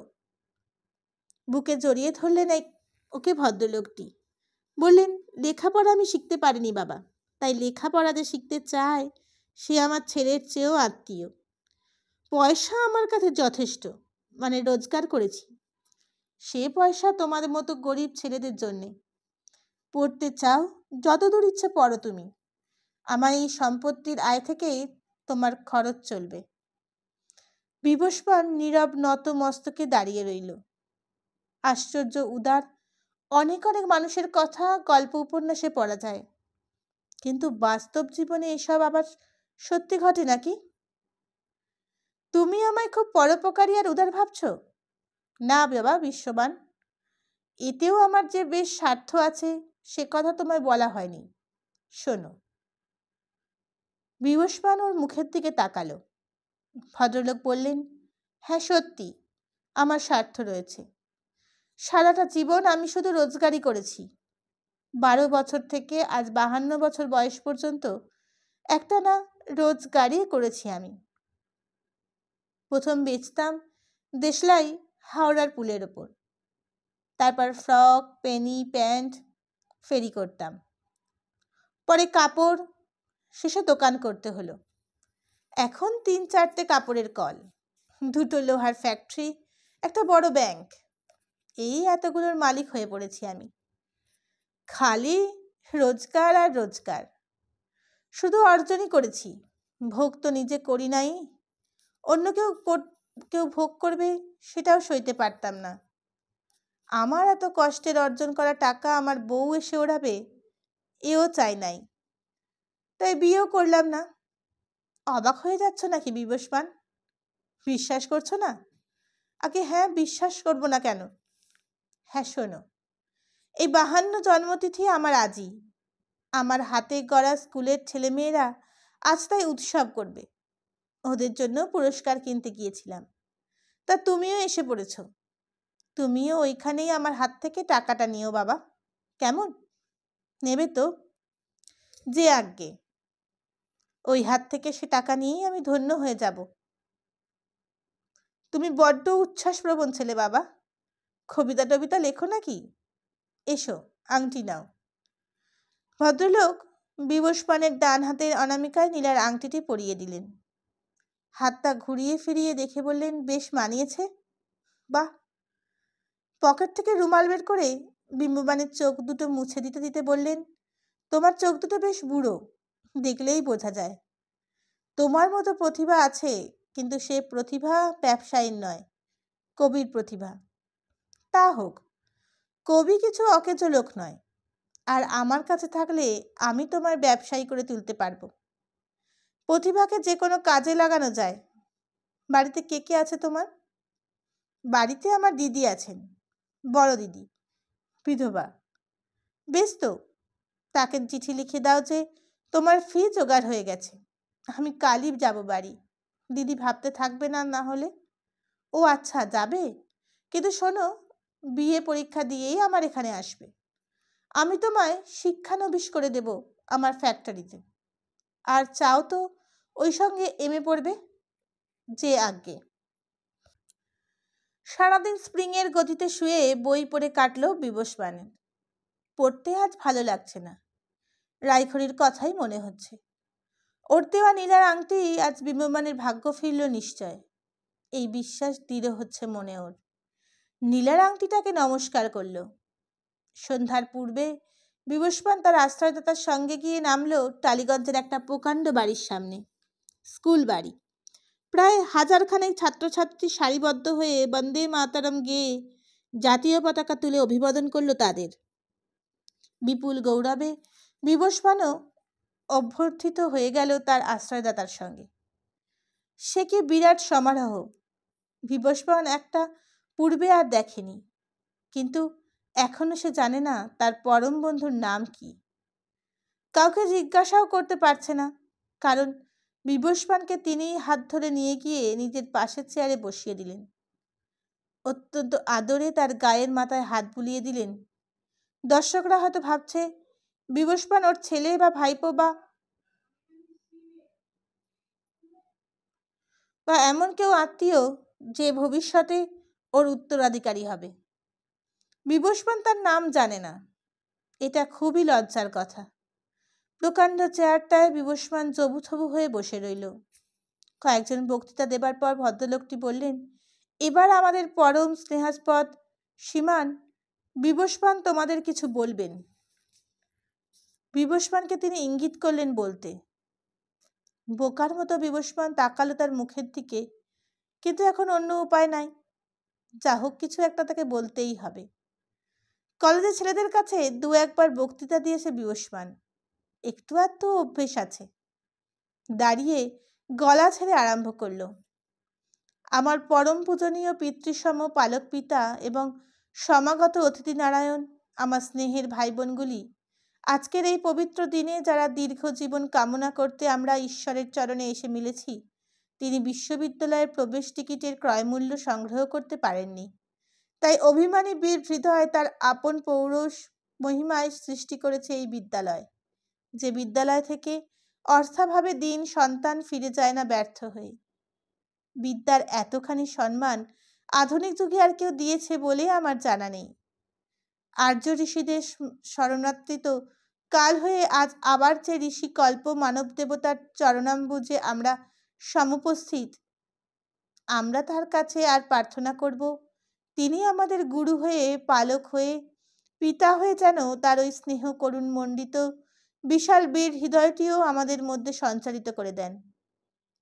বুকে জড়িয়ে ধরলেন ওকে ভদ্রলোকটি। বললেন, লেখাপড়া আমি শিখতে পারিনি বাবা, তাই লেখাপড়া যে শিখতে চায় সে আমার ছেলের চেয়েও আত্মীয়। পয়সা আমার কাছে যথেষ্ট, মানে রোজগার করেছি। সে পয়সা তোমাদের মতো গরিব ছেলেদের জন্যে। পড়তে চাও, যতদূর ইচ্ছে পড়ো তুমি। আমার এই সম্পত্তির আয় থেকেই তোমার খরচ চলবে। বিবস্বান নীরব নত মস্তকে দাঁড়িয়ে রইল। আশ্চর্য উদার অনেক অনেক মানুষের কথা গল্প উপন্যাসে পড়া যায়, কিন্তু বাস্তব জীবনে এসব আবার সত্যি ঘটে নাকি? তুমি আমায় খুব পরোপকারী আর উদার ভাবছ? না বাবা বিশ্ববান, এতেও আমার যে বেশ স্বার্থ আছে সে কথা তোমায় বলা হয়নি। শোনো। বিবস্বান ওর মুখের দিকে তাকালো। ভদ্রলোক বললেন, হ্যাঁ সত্যি আমার স্বার্থ রয়েছে। সারাটা জীবন আমি শুধু রোজগারই করেছি। 12 বছর থেকে আজ 52 বছর বয়স পর্যন্ত একটা না রোজগারই করেছি আমি। প্রথম বেচতাম দেশলাই হাওড়ার পুলের ওপর, তারপর ফ্রক, পেনি, প্যান্ট ফেরি করতাম, পরে কাপড়, শেষে দোকান করতে হলো। এখন 3-4টে কাপড়ের কল, 2টো লোহার ফ্যাক্টরি, একটা বড় ব্যাংক, এই এতগুলোর মালিক হয়ে পড়েছি আমি। খালি রোজগার আর রোজগার, শুধু অর্জনই করেছি, ভোগ তো নিজে করি নাই। অন্য কেউ ভোগ করবে সেটাও সইতে পারতাম না। আমার এত কষ্টের অর্জন করা টাকা আমার বউ এসে ওড়াবে এও চাই নাই, তাই বিয়েও করলাম না। অবাক হয়ে যাচ্ছ নাকি বিবস্বান? বিশ্বাস করছো না? আগে হ্যাঁ, বিশ্বাস করবো না কেন? হ্যাঁ শোনো, এই 52 জন্মতিথি আমার আজই। আমার হাতে গড়া স্কুলের ছেলেমেয়েরা আজ তাই উৎসব করবে। ওদের জন্য পুরস্কার কিনতে গিয়েছিলাম, তা তুমিও এসে পড়েছ। তুমিও ওইখানেই আমার হাত থেকে টাকাটা নিও বাবা, কেমন? নেবে তো? যে আজ্ঞে। ওই হাত থেকে সে টাকা নিয়েই আমি ধন্য হয়ে যাব। তুমি বড্ড উচ্ছ্বাসপ্রবণ ছেলে বাবা, কবিতা টবিতা লেখো নাকি? এসো, আংটি নাও। ভদ্রলোক বিবস্বানের ডান হাতের অনামিকায় নীলার আংটিটি পরিয়ে দিলেন। হাতটা ঘুরিয়ে ফিরিয়ে দেখে বললেন, বেশ মানিয়েছে। বাহ। পকেট থেকে রুমাল বের করে বিম্ববানের চোখ দুটো মুছে দিতে দিতে বললেন, তোমার চোখ দুটো বেশ বুড়ো, দেখলেই বোঝা যায়। তোমার মতো প্রতিভা আছে, কিন্তু সে প্রতিভা ব্যবসায়ীর নয়, কবির প্রতিভা। তা হোক, কবি কিছু অকেজো লোক নয়, আর আমার কাছে থাকলে আমি তোমার ব্যবসায়ী করে তুলতে পারবো। প্রতিভাকে যে কোনো কাজে লাগানো যায়। বাড়িতে কে কে আছে তোমার? বাড়িতে আমার দিদি আছেন, বড় দিদি, বিধবা। বেশ তো, তাকে চিঠি লিখে দাও যে তোমার ফি জোগাড় হয়ে গেছে, আমি কালই যাব বাড়ি। দিদি ভাবতে থাকবে না না হলে। ও আচ্ছা যাবে, কিন্তু শোনো, বিএ পরীক্ষা দিয়েই আমার এখানে আসবে। আমি তোমায় শিক্ষানবিশ করে দেব আমার ফ্যাক্টরিতে। আর চাও তো ওই সঙ্গে এমএ পড়বে। যে আজ্ঞে। সারাদিন স্প্রিংয়ের গতিতে শুয়ে বই পড়ে কাটলো বিবস্বানের। পড়তে আজ ভালো লাগছে না, রায়খড়ির কথাই মনে হচ্ছে। ওর দেওয়া নীলার আংটি আজ বিম্ববানের ভাগ্য ফিরল নিশ্চয়, এই বিশ্বাস দৃঢ় হচ্ছে মনে ওর। নীলার আংটিটাকে নমস্কার করল। সন্ধ্যার পূর্বে বিবস্বান তার আশ্রয়দাতার সঙ্গে গিয়ে নামলো টালিগঞ্জের একটা প্রকাণ্ড বাড়ির সামনে। স্কুল বাড়ি। প্রায় 1000খানেক ছাত্রছাত্রী সারিবদ্ধ হয়ে বন্দে মাতরম গেয়ে জাতীয় পতাকা তুলে অভিবাদন করলো তাদের। বিপুল গৌরবে বিবস্বানও অভ্যর্থিত হয়ে গেল তার আশ্রয়দাতার সঙ্গে। সে কি বিরাট সমারোহ! বিবস্বান একটা পূর্বে আর দেখেনি। কিন্তু এখনো সে জানে না তার পরম বন্ধুর নাম কি। কাউকে জিজ্ঞাসাও করতে পারছে না, কারণ বিবস্বানকে তিনিই হাত ধরে নিয়ে গিয়ে নিজের পাশের চেয়ারে বসিয়ে দিলেন। অত্যন্ত আদরে তার গায়ের মাথায় হাত বুলিয়ে দিলেন। দর্শকরা হয়তো ভাবছে বিবস্বান ওর ছেলে বা ভাইপো বা এমন কেউ আত্মীয় যে ভবিষ্যতে ওর উত্তরাধিকারী হবে। বিবস্বান তার নাম জানে না, এটা খুবই লজ্জার কথা। প্রকাণ্ড চেয়ারটায় বিবস্বান জবুথবু হয়ে বসে রইল। কয়েকজন বক্তৃতা দেবার পর ভদ্রলোকটি বললেন, এবার আমাদের পরম স্নেহাস্পদ শ্রীমান বিবস্বান তোমাদের কিছু বলবেন। বিবস্বানকে তিনি ইঙ্গিত করলেন বলতে। বোকার মতো বিবস্বান তাকালো তার মুখের দিকে, কিন্তু এখন অন্য উপায় নাই। যা হোক কিছু একটা তাকে বলতেই হবে। কলেজের ছেলেদের কাছে দু একবার বক্তৃতা দিয়েছে বিবস্বান, একটু আধটু অভ্যেস আছে। দাঁড়িয়ে গলা ছেড়ে আরম্ভ করল, আমার পরম পূজনীয় পিতৃসম পালক পিতা এবং সমাগত অতিথি নারায়ণ, আমার স্নেহের ভাই বোনগুলি, আজকের এই পবিত্র দিনে যারা দীর্ঘ জীবন কামনা করতে আমরা ঈশ্বরের চরণে এসে মিলেছি, তিনি বিশ্ববিদ্যালয়ের প্রবেশ টিকিটের ক্রয়মূল্য সংগ্রহ করতে পারেননি। তাই অভিমানী বীর হৃদয় তার আপন পৌরুষ মহিমায় সৃষ্টি করেছে এই বিদ্যালয়, যে বিদ্যালয় থেকে অর্থাভাবে দিন সন্তান ফিরে যায় না ব্যর্থ হয়ে। বিদ্যার এতখানি সম্মান আধুনিক যুগে আর কেউ দিয়েছে বলে আমার জানা নেই। আর্য ঋষিদের শরণার্থিত কাল হয়ে আজ আবার যে ঋষি কল্প মানব দেবতার চরণাম্বুজে আমরা সমুপস্থিত, আমরা তার কাছে আর প্রার্থনা করব তিনি আমাদের গুরু হয়ে, পালক হয়ে, পিতা হয়ে যেন তার ওই স্নেহ করুণ মণ্ডিত বিশাল বীর হৃদয়টিও আমাদের মধ্যে সঞ্চারিত করে দেন।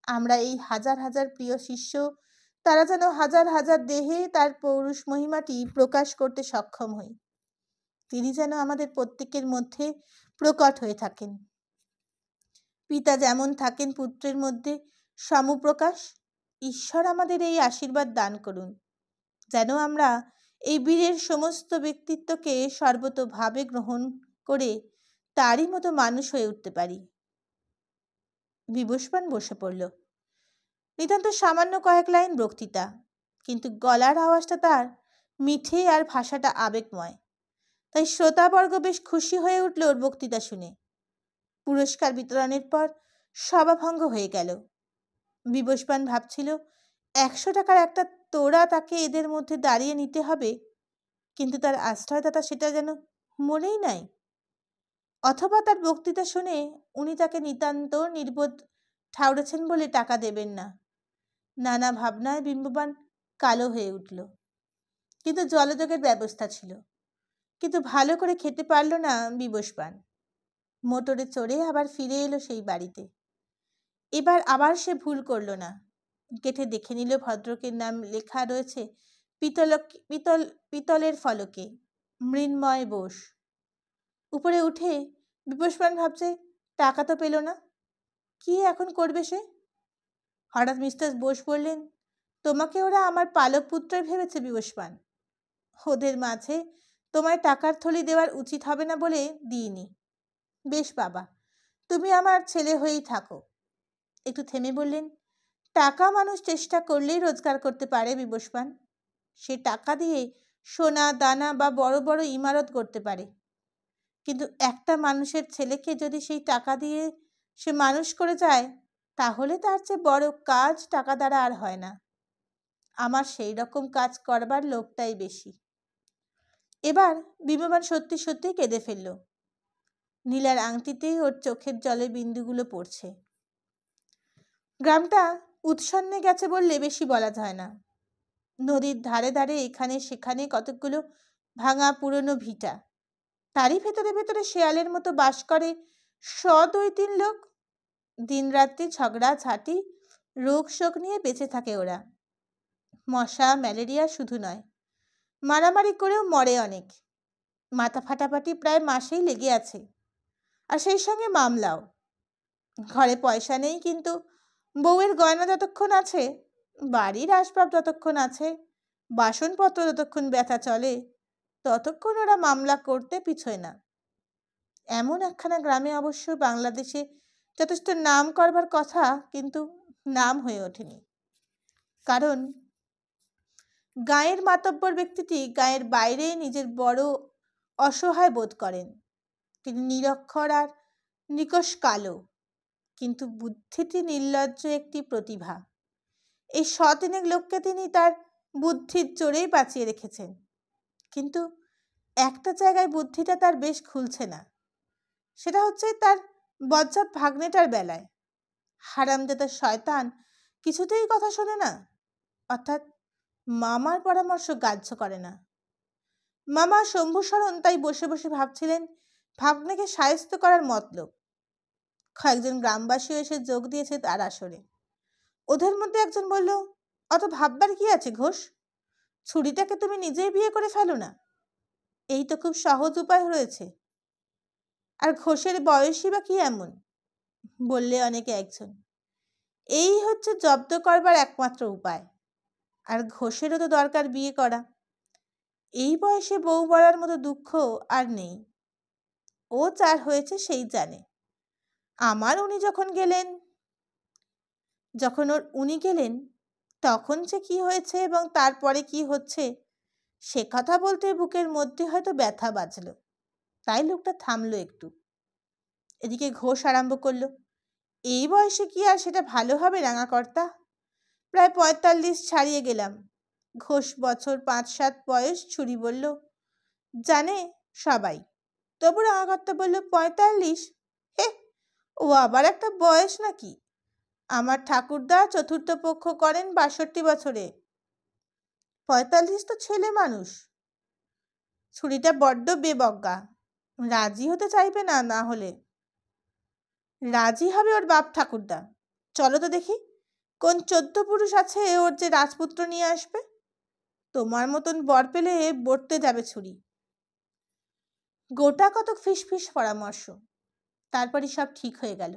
আমরা এই হাজার হাজার প্রিয় শিষ্য, তারা যেন হাজার হাজার দেহে তার পৌরুষ মহিমাটি প্রকাশ করতে সক্ষম হই। তিনি যেন আমাদের প্রত্যেকের মধ্যে প্রকট হয়ে থাকেন। পিতা যেমন থাকেন পুত্রের মধ্যে সমপ্রকাশ, ঈশ্বর আমাদের এই আশীর্বাদ দান করুন, যেন আমরা এই বীরের সমস্ত ব্যক্তিত্বকে সর্বতোভাবে গ্রহণ করে তারই মতো মানুষ হয়ে উঠতে পারি। বিবস্বান বসে পড়ল। নিতান্ত সামান্য কয়েক লাইন বক্তৃতা, কিন্তু গলার আওয়াজটা তার মিঠে আর ভাষাটা আবেগময়। তাই শ্রোতাবর্গ বেশ খুশি হয়ে উঠল ওর বক্তৃতা শুনে। পুরস্কার বিতরণের পর সভাভঙ্গ হয়ে গেল। বিবস্বান ভাবছিল 100 টাকার একটা তোড়া তাকে এদের মধ্যে দাঁড়িয়ে নিতে হবে, কিন্তু তার আশ্রয়দাতা সেটা যেন মনেই নাই। অথবা তার বক্তৃতা শুনে উনি তাকে নিতান্ত নির্বোধ ঠাউরেছেন বলে টাকা দেবেন না। নানা ভাবনায় বিম্ববান কালো হয়ে উঠল। কিন্তু জলযোগের ব্যবস্থা ছিল, কিন্তু ভালো করে খেতে পারল না বিবস্বান। মোটরে চড়ে আবার ফিরে এলো সেই বাড়িতে। এবার আবার সে ভুল করল না। গেটে দেখে নিল ভদ্রকের নাম লেখা রয়েছে পিতলের ফলকে, মৃন্ময় বোস। উপরে উঠে বিবস্বান ভাবছে, টাকা তো পেল না, কি এখন করবে সে? হঠাৎ মিস্টার বোস বললেন, তোমাকে ওরা আমার পালক পুত্র ভেবেছে বিবস্বান, ওদের মাঝে তোমায় টাকার থলি দেওয়ার উচিত হবে না বলে দিইনি। বেশ বাবা, তুমি আমার ছেলে হয়েই থাকো। একটু থেমে বললেন, টাকা মানুষ চেষ্টা করলেই রোজগার করতে পারে বিবস্বান। সে টাকা দিয়ে সোনা দানা বা বড় বড় ইমারত করতে পারে, কিন্তু একটা মানুষের ছেলেকে যদি সেই টাকা দিয়ে সে মানুষ করে যায়, তাহলে তার চেয়ে বড় কাজ টাকা দ্বারা আর হয় না। আমার সেই রকম কাজ করবার লোকটাই বেশি। এবার বিম্ববান সত্যি সত্যি কেঁদে ফেলল। নীলার আংটিতেই ওর চোখের জলের বিন্দুগুলো পড়ছে। গ্রামটা উৎসন্নে গেছে বললে বেশি বলা যায় না। নদীর ধারে ধারে এখানে সেখানে কতকগুলো ভাঙা পুরনো ভিটা, তারই ভেতরে ভেতরে শেয়ালের মতো বাস করে 100-2-3 লোক। দিনরাত্রি ঝগড়া ঝাঁটি রোগ শোক নিয়ে বেঁচে থাকে ওরা। মশা ম্যালেরিয়া শুধু নয়, মারামারি করেও মরে অনেক। মাথা ফাটাফাটি প্রায় মাসেই লেগে আছে, আর সেই সঙ্গে মামলাও। ঘরে পয়সা নেই, কিন্তু বউয়ের গয়না যতক্ষণ আছে, বাড়ির আসবাব যতক্ষণ আছে, বাসনপত্র যতক্ষণ ব্যথা চলে, ততক্ষণ ওরা মামলা করতে পিছোয় না। এমন একখানা গ্রামে অবশ্য বাংলাদেশে যথেষ্ট নাম করবার কথা, কিন্তু নাম হয়ে ওঠেনি। কারণ গাঁয়ের মাতব্বর ব্যক্তিটি গাঁয়ের বাইরে নিজের বড় অসহায় বোধ করেন। তিনি নিরক্ষর আর নিকষ কালো, কিন্তু বুদ্ধিটি নির্লজ্জ একটি প্রতিভা। এই শতিনেক লোককে তিনি তার বুদ্ধির জোরেই বাঁচিয়ে রেখেছেন। কিন্তু একটা জায়গায় বুদ্ধিটা তার বেশ খুলছে না। সেটা হচ্ছে তার বজ্জাত ভাগ্নেটার বেলায়। হারামজাদা শয়তান কিছুতেই কথা শোনে না, অর্থাৎ মামার পরামর্শ গ্রাহ্য করে না। মামা শম্ভুশরণ তাই বসে বসে ভাবছিলেন ভাগ্নেকে সায়স্ত করার মতলব। কয়েকজন গ্রামবাসী এসে যোগ দিয়েছে তার আসরে। ওদের মধ্যে একজন বলল, অত ভাববার কি আছে ঘোষ, ছুরিটাকে তুমি নিজেই বিয়ে করে ফেলো না, এই তো খুব সহজ উপায় রয়েছে। আর ঘোষের বয়সই বা কি এমন, বললে অনেকে একজন। এই হচ্ছে জব্দ করবার একমাত্র উপায়। আর ঘোষেরও তো দরকার বিয়ে করা। এই বয়সে বউ বলার মতো দুঃখ আর নেই। ও চার হয়েছে সেই জানে। আমার যখন উনি গেলেন তখন সে কি হয়েছে এবং তারপরে কি হচ্ছে সে কথা বলতে বুকের মধ্যে হয়তো ব্যথা বাজলো। তাই লোকটা থামলো একটু। এদিকে ঘোষ আরম্ভ করলো, এই বয়সে কি আর সেটা ভালো হবে রাঙাকর্তা? প্রায় 45 ছাড়িয়ে গেলাম। ঘোষ বছর 5-7 বয়স। ছুরি বলল, জানে সবাই। তবু রাঙাকর্তা বলল, 45? হে, ও আবার একটা বয়স নাকি? আমার ঠাকুরদা চতুর্থ পক্ষ করেন 62 বছরে। 45 তো ছেলে মানুষ। ছুরিটা বড্ড বেবজ্ঞা, রাজি হতে চাইবে না। না হলে রাজি হবে ওর বাপ ঠাকুরদা। চলো তো দেখি কোন 14 পুরুষ আছে ওর যে রাজপুত্র নিয়ে আসবে। তোমার মতন বর পেলে বর্তে যাবে ছুরি। গোটা কত ফিসফিস পরামর্শ, তারপরই সব ঠিক হয়ে গেল।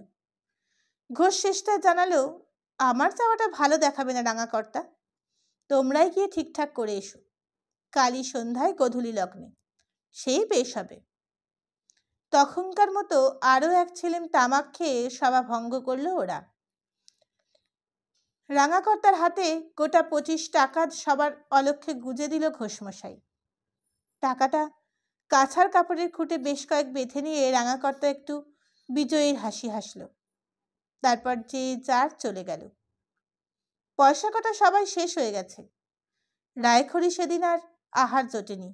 ঘোষ শেষটায় জানালো, আমার চাওয়াটা ভালো দেখাবে না রাঙাকর্তা, তোমরাই গিয়ে ঠিকঠাক করে এসো। কালী সন্ধ্যায় গোধূলি লগ্নে, সেই বেশ হবে। তখনকার মতো আরও এক ছেলেম তামাক খেয়ে সভা ভঙ্গ করলো ওরা। রাঙাকর্তার হাতে গোটা 25 টাকা সবার অলক্ষ্যে গুজে দিল ঘোষমশাই। টাকাটা কাছার কাপড়ের খুঁটে বেশ কয়েক বেঁধে নিয়ে রাঙাকর্তা একটু বিজয়ীর হাসি হাসল। তারপর যে যার চলে গেল। পয়সা কটা সবাই শেষ হয়ে গেছে। রায়খড়ি সেদিন আর আহার জোটেনি।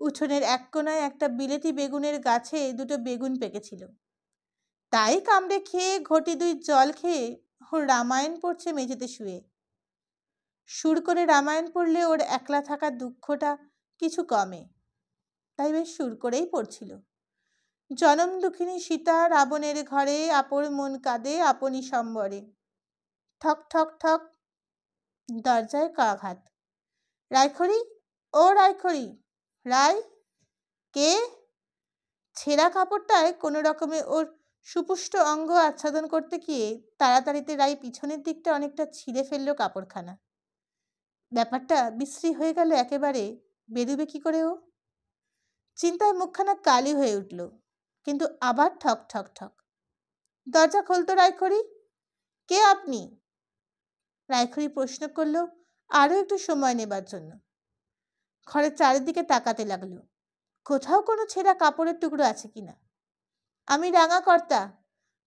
উঠোনের এক কোনায় একটা বিলেতি বেগুনের গাছে দুটো বেগুন পেকেছিল। তাই কামড়ে খেয়ে ঘটি 2 জল খেয়ে ওর রামায়ণ পড়ছে মেঝেতে শুয়ে। সুর করে রামায়ণ পড়লে ওর একলা থাকার দুঃখটা কিছু কমে, তাই বেশ সুর করেই পড়ছিল। জনম দুঃখিনী সীতা রাবণের ঘরে, আপন মন কাঁদে আপনি সম্বরে। ঠক ঠক ঠক, দরজায় আঘাত। রায়খড়ি, ও রায়খড়ি। রায়? কে? ছেঁড়া কাপড়টায় কোনো রকমে ওর সুপুষ্ট অঙ্গ আচ্ছাদন করতে গিয়ে তাড়াতাড়িতে রায় পিছনের দিকটা অনেকটা ছিঁড়ে ফেলল কাপড়খানা। ব্যাপারটা বিশ্রী হয়ে গেল একেবারে। বেরুবে কি করে ও? চিন্তায় মুখখানা কালি হয়ে উঠল। কিন্তু আবার ঠক ঠক ঠক। দরজা খুলতো রায়খড়ি। কে আপনি? রায়খড়ি প্রশ্ন করল আরও একটু সময় নেবার জন্য। ঘরের চারিদিকে তাকাতে লাগলো, কোথাও কোনো ছেঁড়া কাপড়ের টুকরো আছে কিনা। আমি রাঙাকর্তা,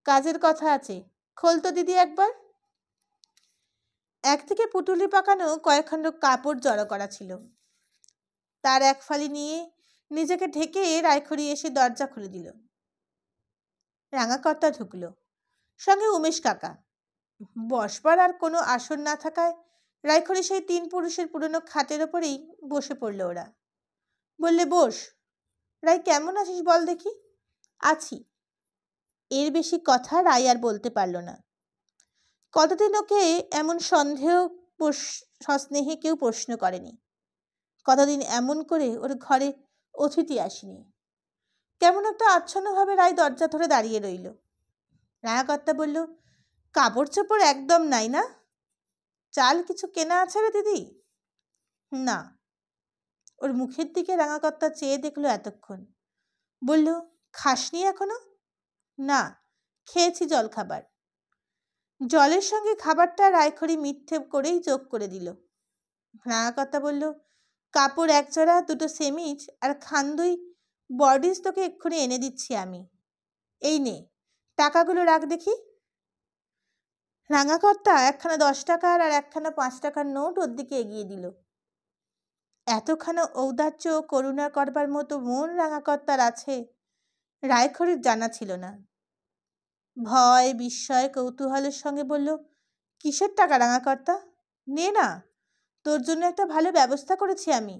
কাজের কথা আছে, খোলতো দিদি একবার। একদিকে পুটুলি পাকানো কয়েকখণ্ড কাপড় জড়ো করা ছিল। তার এক ফালি নিয়ে নিজেকে ঢেকে রায়খড়ি এসে দরজা খুলে দিল। রাঙাকর্তা ঢুকলো, সঙ্গে উমেশ কাকা। বসবার আর কোনো আসন না থাকায় রায়খড়ি সেই 3 পুরুষের পুরনো খাটের ওপরেই বসে পড়ল ওরা। বললে, বস। রায়, কেমন আছিস বল দেখি। আছি। এর বেশি কথা রায় আর বলতে পারল না। কতদিন ওকে এমন সস্নেহে কেউ প্রশ্ন করেনি। কতদিন এমন করে ওর ঘরে অতিথি আসেনি। কেমন একটা আচ্ছন্নভাবে রায় দরজা ধরে দাঁড়িয়ে রইল। রায়াকর্তা বলল, কাপড় চোপড় একদম নাই না? চাল কিছু কেনা আছে রে দিদি? না। ওর মুখের দিকে রাঙাকর্তা চেয়ে দেখলো এতক্ষণ। বলল, খাসনি এখনো? না, খেয়েছি জলখাবার। জলের সঙ্গে খাবারটা রায়খড়ি মিথ্যে করেই যোগ করে দিল। রাঙাকর্তা বলল, কাপড় একজোড়া, দুটো সেমিজ আর খান্দই বডিস তোকে এক্ষুনি এনে দিচ্ছি আমি। এই নে, টাকাগুলো রাখ দেখি। রাঙাকর্তা একখানা 10 টাকার আর একখানা 5 টাকার নোট ওর দিকে এগিয়ে দিল। এতখানা ঔদার্য ও করুণা করবার মতো মন রাঙাকর্তার আছে রায়খড়ির জানা ছিল না। ভয়, বিস্ময়, কৌতূহলের সঙ্গে বলল, কিসের টাকা রাঙাকর্তা? নে না, তোর জন্য একটা ভালো ব্যবস্থা করেছি আমি,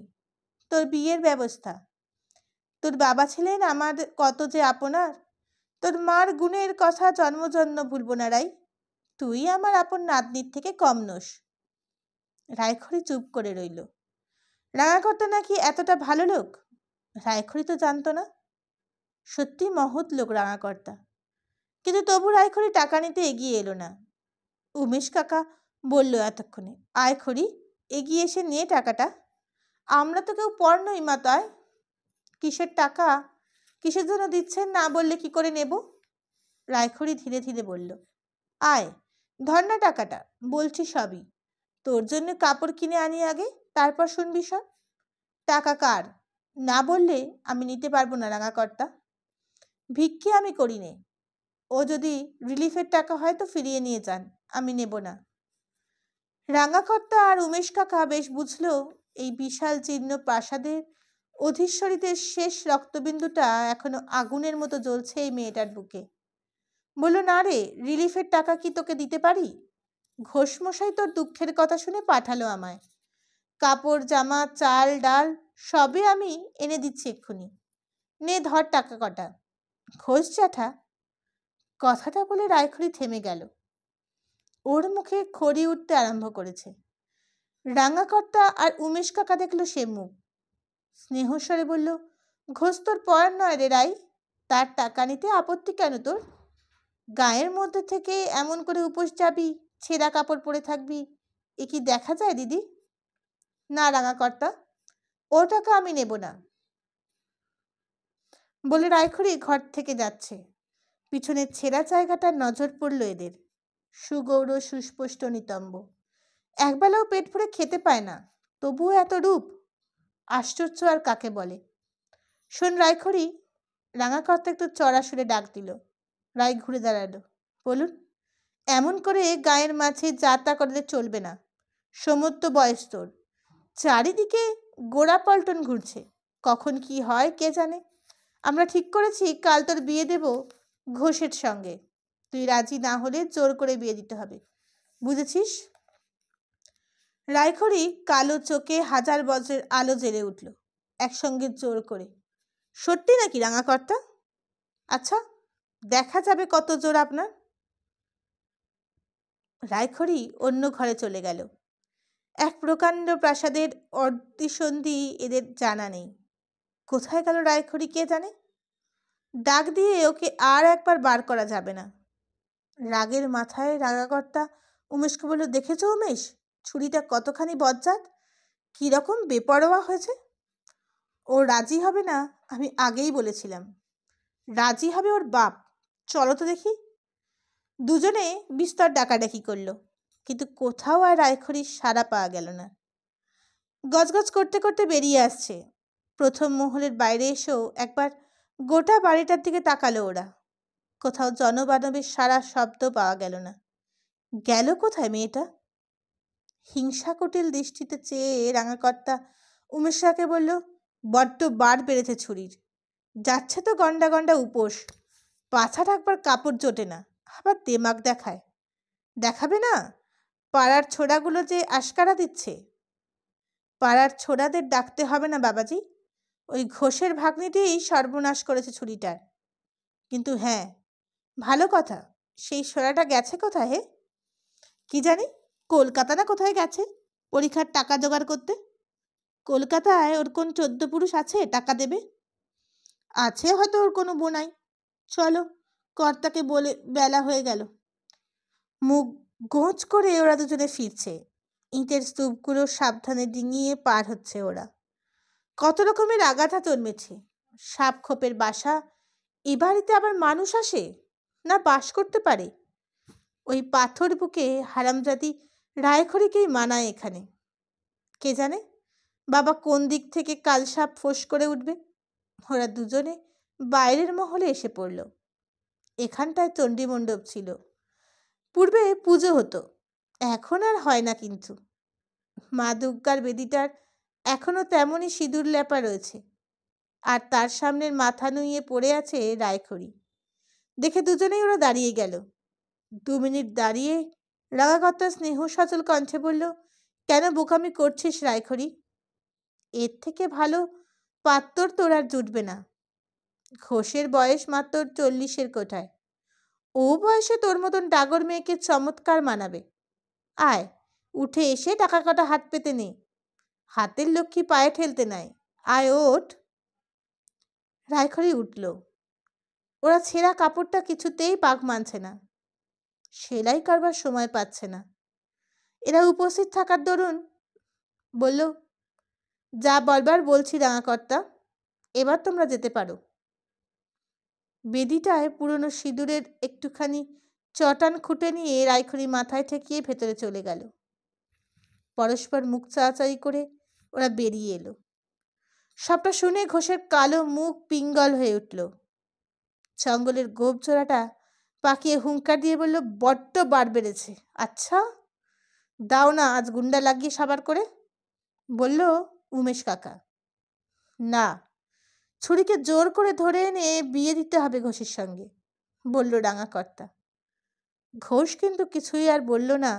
তোর বিয়ের ব্যবস্থা। তোর বাবা ছিলেন আমার কত যে আপনার, তোর মার গুণের কথা জন্মজন্ম ভুলব না রাই। তুই আমার আপন নাতনির থেকে কম নোস। রায়খড়ি চুপ করে রইল। রাঙাকর্তা নাকি এতটা ভালো লোক রায়খড়ি তো জানতো না। সত্যি মহৎ লোক রাঙাকর্তা, কিন্তু তবু রায়খড়ি টাকা নিতে এগিয়ে এলো না। উমেশ কাকা বলল এতক্ষণে, আয় খড়ি, এগিয়ে এসে নিয়ে টাকাটা। আমরা তো কেউ পর নই মা তাই। কিসের টাকা, কিসের জন্য দিচ্ছেন না বললে কি করে নেব? রায়খড়ি ধীরে ধীরে বলল, আয় ধর না টাকাটা, বলছি সবই। তোর জন্য কাপড় কিনে আনি আগে, তারপর শুনবি সব। টাকা কার না বললে আমি নিতে পারবো না রাঙাকর্তা। ভিক্ষে আমি করি নে। ও যদি রিলিফের টাকা হয় তো ফিরিয়ে নিয়ে যান, আমি নেব না। রাঙাকর্তা আর উমেশ কাকা বেশ বুঝলো এই বিশাল জীর্ণ প্রাসাদের অধীশ্বরীদের শেষ রক্তবিন্দুটা এখনো আগুনের মতো জ্বলছে এই মেয়েটার বুকে। বলল, না রে, রিলিফের টাকা কি তোকে দিতে পারি? ঘোষমশাই তোর দুঃখের কথা শুনে পাঠালো আমায়। কাপড়, জামা, চাল, ডাল সবই আমি এনে দিচ্ছি এক্ষুনি। নে ধর টাকা কটা। ঘোষ জ্যাঠা। কথাটা বলে রায়খড়ি থেমে গেল। ওর মুখে খড়ি উঠতে আরম্ভ করেছে। রাঙাকর্তা আর উমেশ কাকা দেখলো সে মুখ। স্নেহস্বরে বলল, ঘোষ তোর পর নয় রে রাই, তার টাকা নিতে আপত্তি কেন তোর? গায়ের মধ্যে থেকে এমন করে উপোস যাবি, ছেঁড়া কাপড় পরে থাকবি, এ কি দেখা যায় দিদি? না রাঙাকর্তা, ও টাকা আমি নেব না বলে রায়খড়ি ঘর থেকে যাচ্ছে। পিছনের ছেঁড়া জায়গাটার নজর পড়ল এদের। সুগৌর, সুস্পষ্ট, নিতম্ব, একবেলাও পেট ভরে খেতে পায় না, তবুও এত রূপ। আশ্চর্য আর কাকে বলে। শোন রায়খড়ি, রাঙাকর্তা একটু চড়া সুরে ডাক দিল। রায় ঘুরে দাঁড়ালো। বলুন। এমন করে গায়ের মাঝে যা তা করলে চলবে না। সমস্ত বয়স তোর, চারিদিকে গোড়া পল্টন ঘুরছে, কখন কি হয় কে জানে। আমরা ঠিক করেছি কাল তোর বিয়ে দেব ঘোষের সঙ্গে। তুই রাজি না হলে জোর করে বিয়ে দিতে হবে, বুঝেছিস? রায়খড়ি কালো চোখে হাজার বজ্রের আলো জ্বেলে উঠল একসঙ্গে জোর করে। সত্যি নাকি রাঙাকর্তা? আচ্ছা, দেখা যাবে কত জোর আপনার। রায়খড়ি অন্য ঘরে চলে গেল। এক প্রকাণ্ড প্রাসাদের অর্ধিসন্ধি এদের জানা নেই। কোথায় গেল রায়খড়ি কে জানে। ডাক দিয়ে ওকে আর একবার বার করা যাবে না। রাগের মাথায় রাঙাকর্তা উমেশকে বলল, দেখেছ উমেশ, ছুরিটা কতখানি বজ্জাত, কিরকম বেপরোয়া হয়েছে। ও রাজি হবে না আমি আগেই বলেছিলাম। রাজি হবে ওর বাপ। চলো তো দেখি। দুজনে বিস্তর ডাকাডাকি করলো, কিন্তু কোথাও আর রায়খড়ির সাড়া পাওয়া গেল না। গজগজ করতে করতে বেরিয়ে আসছে। প্রথম মহলের বাইরে এসেও একবার গোটা বাড়িটার দিকে তাকালো ওরা। কোথাও জনবানবের সারা শব্দ পাওয়া গেল না। গেল কোথায় মেয়েটা? হিংসাকুটিল দৃষ্টিতে চেয়ে রাঙাকর্তা উমেশাকে বলল, বড্ড বার বেড়েছে ছুরির। যাচ্ছে তো গন্ডা গন্ডা উপোস, পাছা ঢাকবার কাপড় জোটে না, আবার দেমাক দেখায়। দেখাবে না? পাড়ার ছোড়াগুলো যে আশকারা দিচ্ছে। পাড়ার ছোড়াদের ডাকতে হবে না বাবাজি, ওই ঘোষের ভাগ্নিটিই সর্বনাশ করেছে ছুরিটার। কিন্তু হ্যাঁ, ভালো কথা, সেই ছোড়াটা গেছে কোথায় হে? কি জানি, কলকাতা না কোথায় গেছে পরীক্ষার টাকা জোগাড় করতে। কলকাতায় ওর কোন 14 পুরুষ আছে টাকা দেবে? আছে হয়তো ওর কোনো বোনাই। চলো, কর্তাকে বলে বেলা হয়ে গেল। মুখ গোঁজ করে ওরা দুজনে ফিরছে। ইটের স্তূপগুলো সাবধানে ডিঙিয়ে পার হচ্ছে ওরা। কত রকমের আগাথা জন্মেছে। সাপ খোপের বাসা, এ বাড়িতে আবার মানুষ আসে না বাস করতে পারে? ওই পাথর বুকে হারামজাদি রায়খড়িকেই মানায় এখানে। কে জানে বাবা কোন দিক থেকে কাল সাপ ফোঁস করে উঠবে। ওরা দুজনে বাইরের মহলে এসে পড়ল। এখানটায় চণ্ডীমণ্ডপ ছিল, পূর্বে পুজো হতো, এখন আর হয় না। কিন্তু মা দুর্গার বেদিটার এখনো তেমনই সিঁদুর লেপা রয়েছে, আর তার সামনের মাথা নুইয়ে পড়ে আছে রায়খড়ি। দেখে দুজনেই ওরা দাঁড়িয়ে গেল। 2 মিনিট দাঁড়িয়ে রাগাকর্তা স্নেহ সচল কণ্ঠে বলল, কেন বোকামি করছিস রায়খড়ি? এর থেকে ভালো পাত্তর তোর আর জুটবে না। ঘোষের বয়স মাত্র 40-এর কোঠায়। ও বয়সে তোর মতন ডাগর মেয়েকে চমৎকার মানাবে। আয়, উঠে এসে টাকা কটা হাত পেতে নে। হাতের লক্ষ্মী পায়ে ঠেলতে নাই। আয় ওঠ। রায়খড়ি উঠল। ওরা ছেঁড়া কাপড়টা কিছুতেই পাক মানছে না, সেলাই করবার সময় পাচ্ছে না। এরা উপস্থিত থাকার দরুন বলল, যা বলবার বলছি রাঙাকর্তা, এবার তোমরা যেতে পারো। বেদিটায় পুরনো সিঁদুরের একটুখানি চটান খুঁটে নিয়ে রায়খড়ি মাথায় ঠেকিয়ে ভেতরে চলে গেল। পরস্পর মুখ চাচাই করে ওরা বেরিয়ে এলো। সবটা শুনে ঘোষের কালো মুখ পিঙ্গল হয়ে উঠল। জঙ্গলের গোপ জোড়াটা পাকিয়ে হুঙ্কার দিয়ে বলল, বড্ড বার বেড়েছে। আচ্ছা দাও না আজ গুন্ডা লাগিয়ে সাবার করে, বলল উমেশ কাকা। না, ছুরিকে জোর করে ধরে এনে বিয়ে দিতে হবে ঘোষের সঙ্গে, বলল রাঙাকর্তা। ঘোষ কিন্তু কিছুই আর বলল না,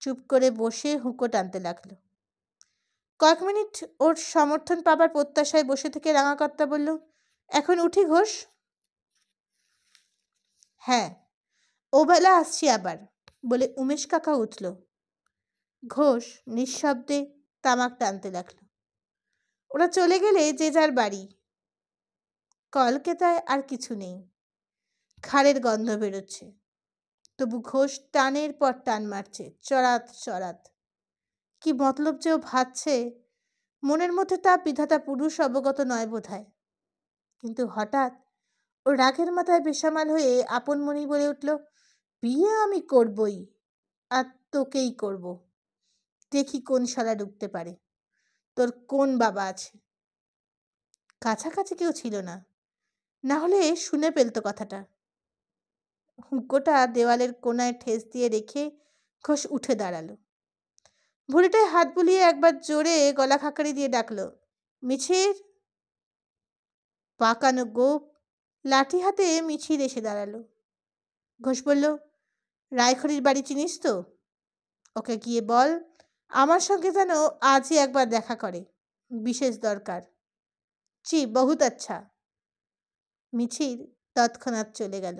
চুপ করে বসে হুঁকো টানতে লাগলো। কয়েক মিনিট ওর সমর্থন পাবার প্রত্যাশায় বসে থেকে রাঙাকর্তা বলল, এখন উঠি ঘোষ? হ্যাঁ, ও বেলা আসছি আবার, বলে উমেশ কাকা উঠল। ঘোষ নিঃশব্দে তামাক টানতে লাগলো। ওরা চলে গেলে যে যার বাড়ি। কলকাতায় আর কিছু নেই, খাড়ের গন্ধ বেরোচ্ছে। তবু ঘোষ টানের পর টান মারছে, চড়াত চড়াত। কি মতলব যে ও ভাবছে মনের মধ্যে তা বিধাতা পুরুষ অবগত নয় বোধহয়। কিন্তু হঠাৎ ও রাগের মাথায় বেসামাল হয়ে আপন মনেই বলে উঠল, বিয়ে আমি করবই, আর তোকেই করব। দেখি কোন শালা ঢুকতে পারে, তোর কোন বাবা আছে। কাছাকাছি কেউ ছিল না, না হলে শুনে ফেলতো কথাটা। হুঁকোটা দেওয়ালের কোনায় ঠেস দিয়ে রেখে ঘোষ উঠে দাঁড়ালো। ভুঁড়িটায় হাত বুলিয়ে একবার জোরে গলা খাকারি দিয়ে ডাকলো, মিছির। পাকানো গোপ লাঠি হাতে মিছির এসে দাঁড়ালো। ঘোষ বলল, রায়খড়ির বাড়ি চিনিস তো? ওকে গিয়ে বল আমার সঙ্গে যেন আজই একবার দেখা করে, বিশেষ দরকার। জি বহুত আচ্ছা। মিছির তৎক্ষণাৎ চলে গেল।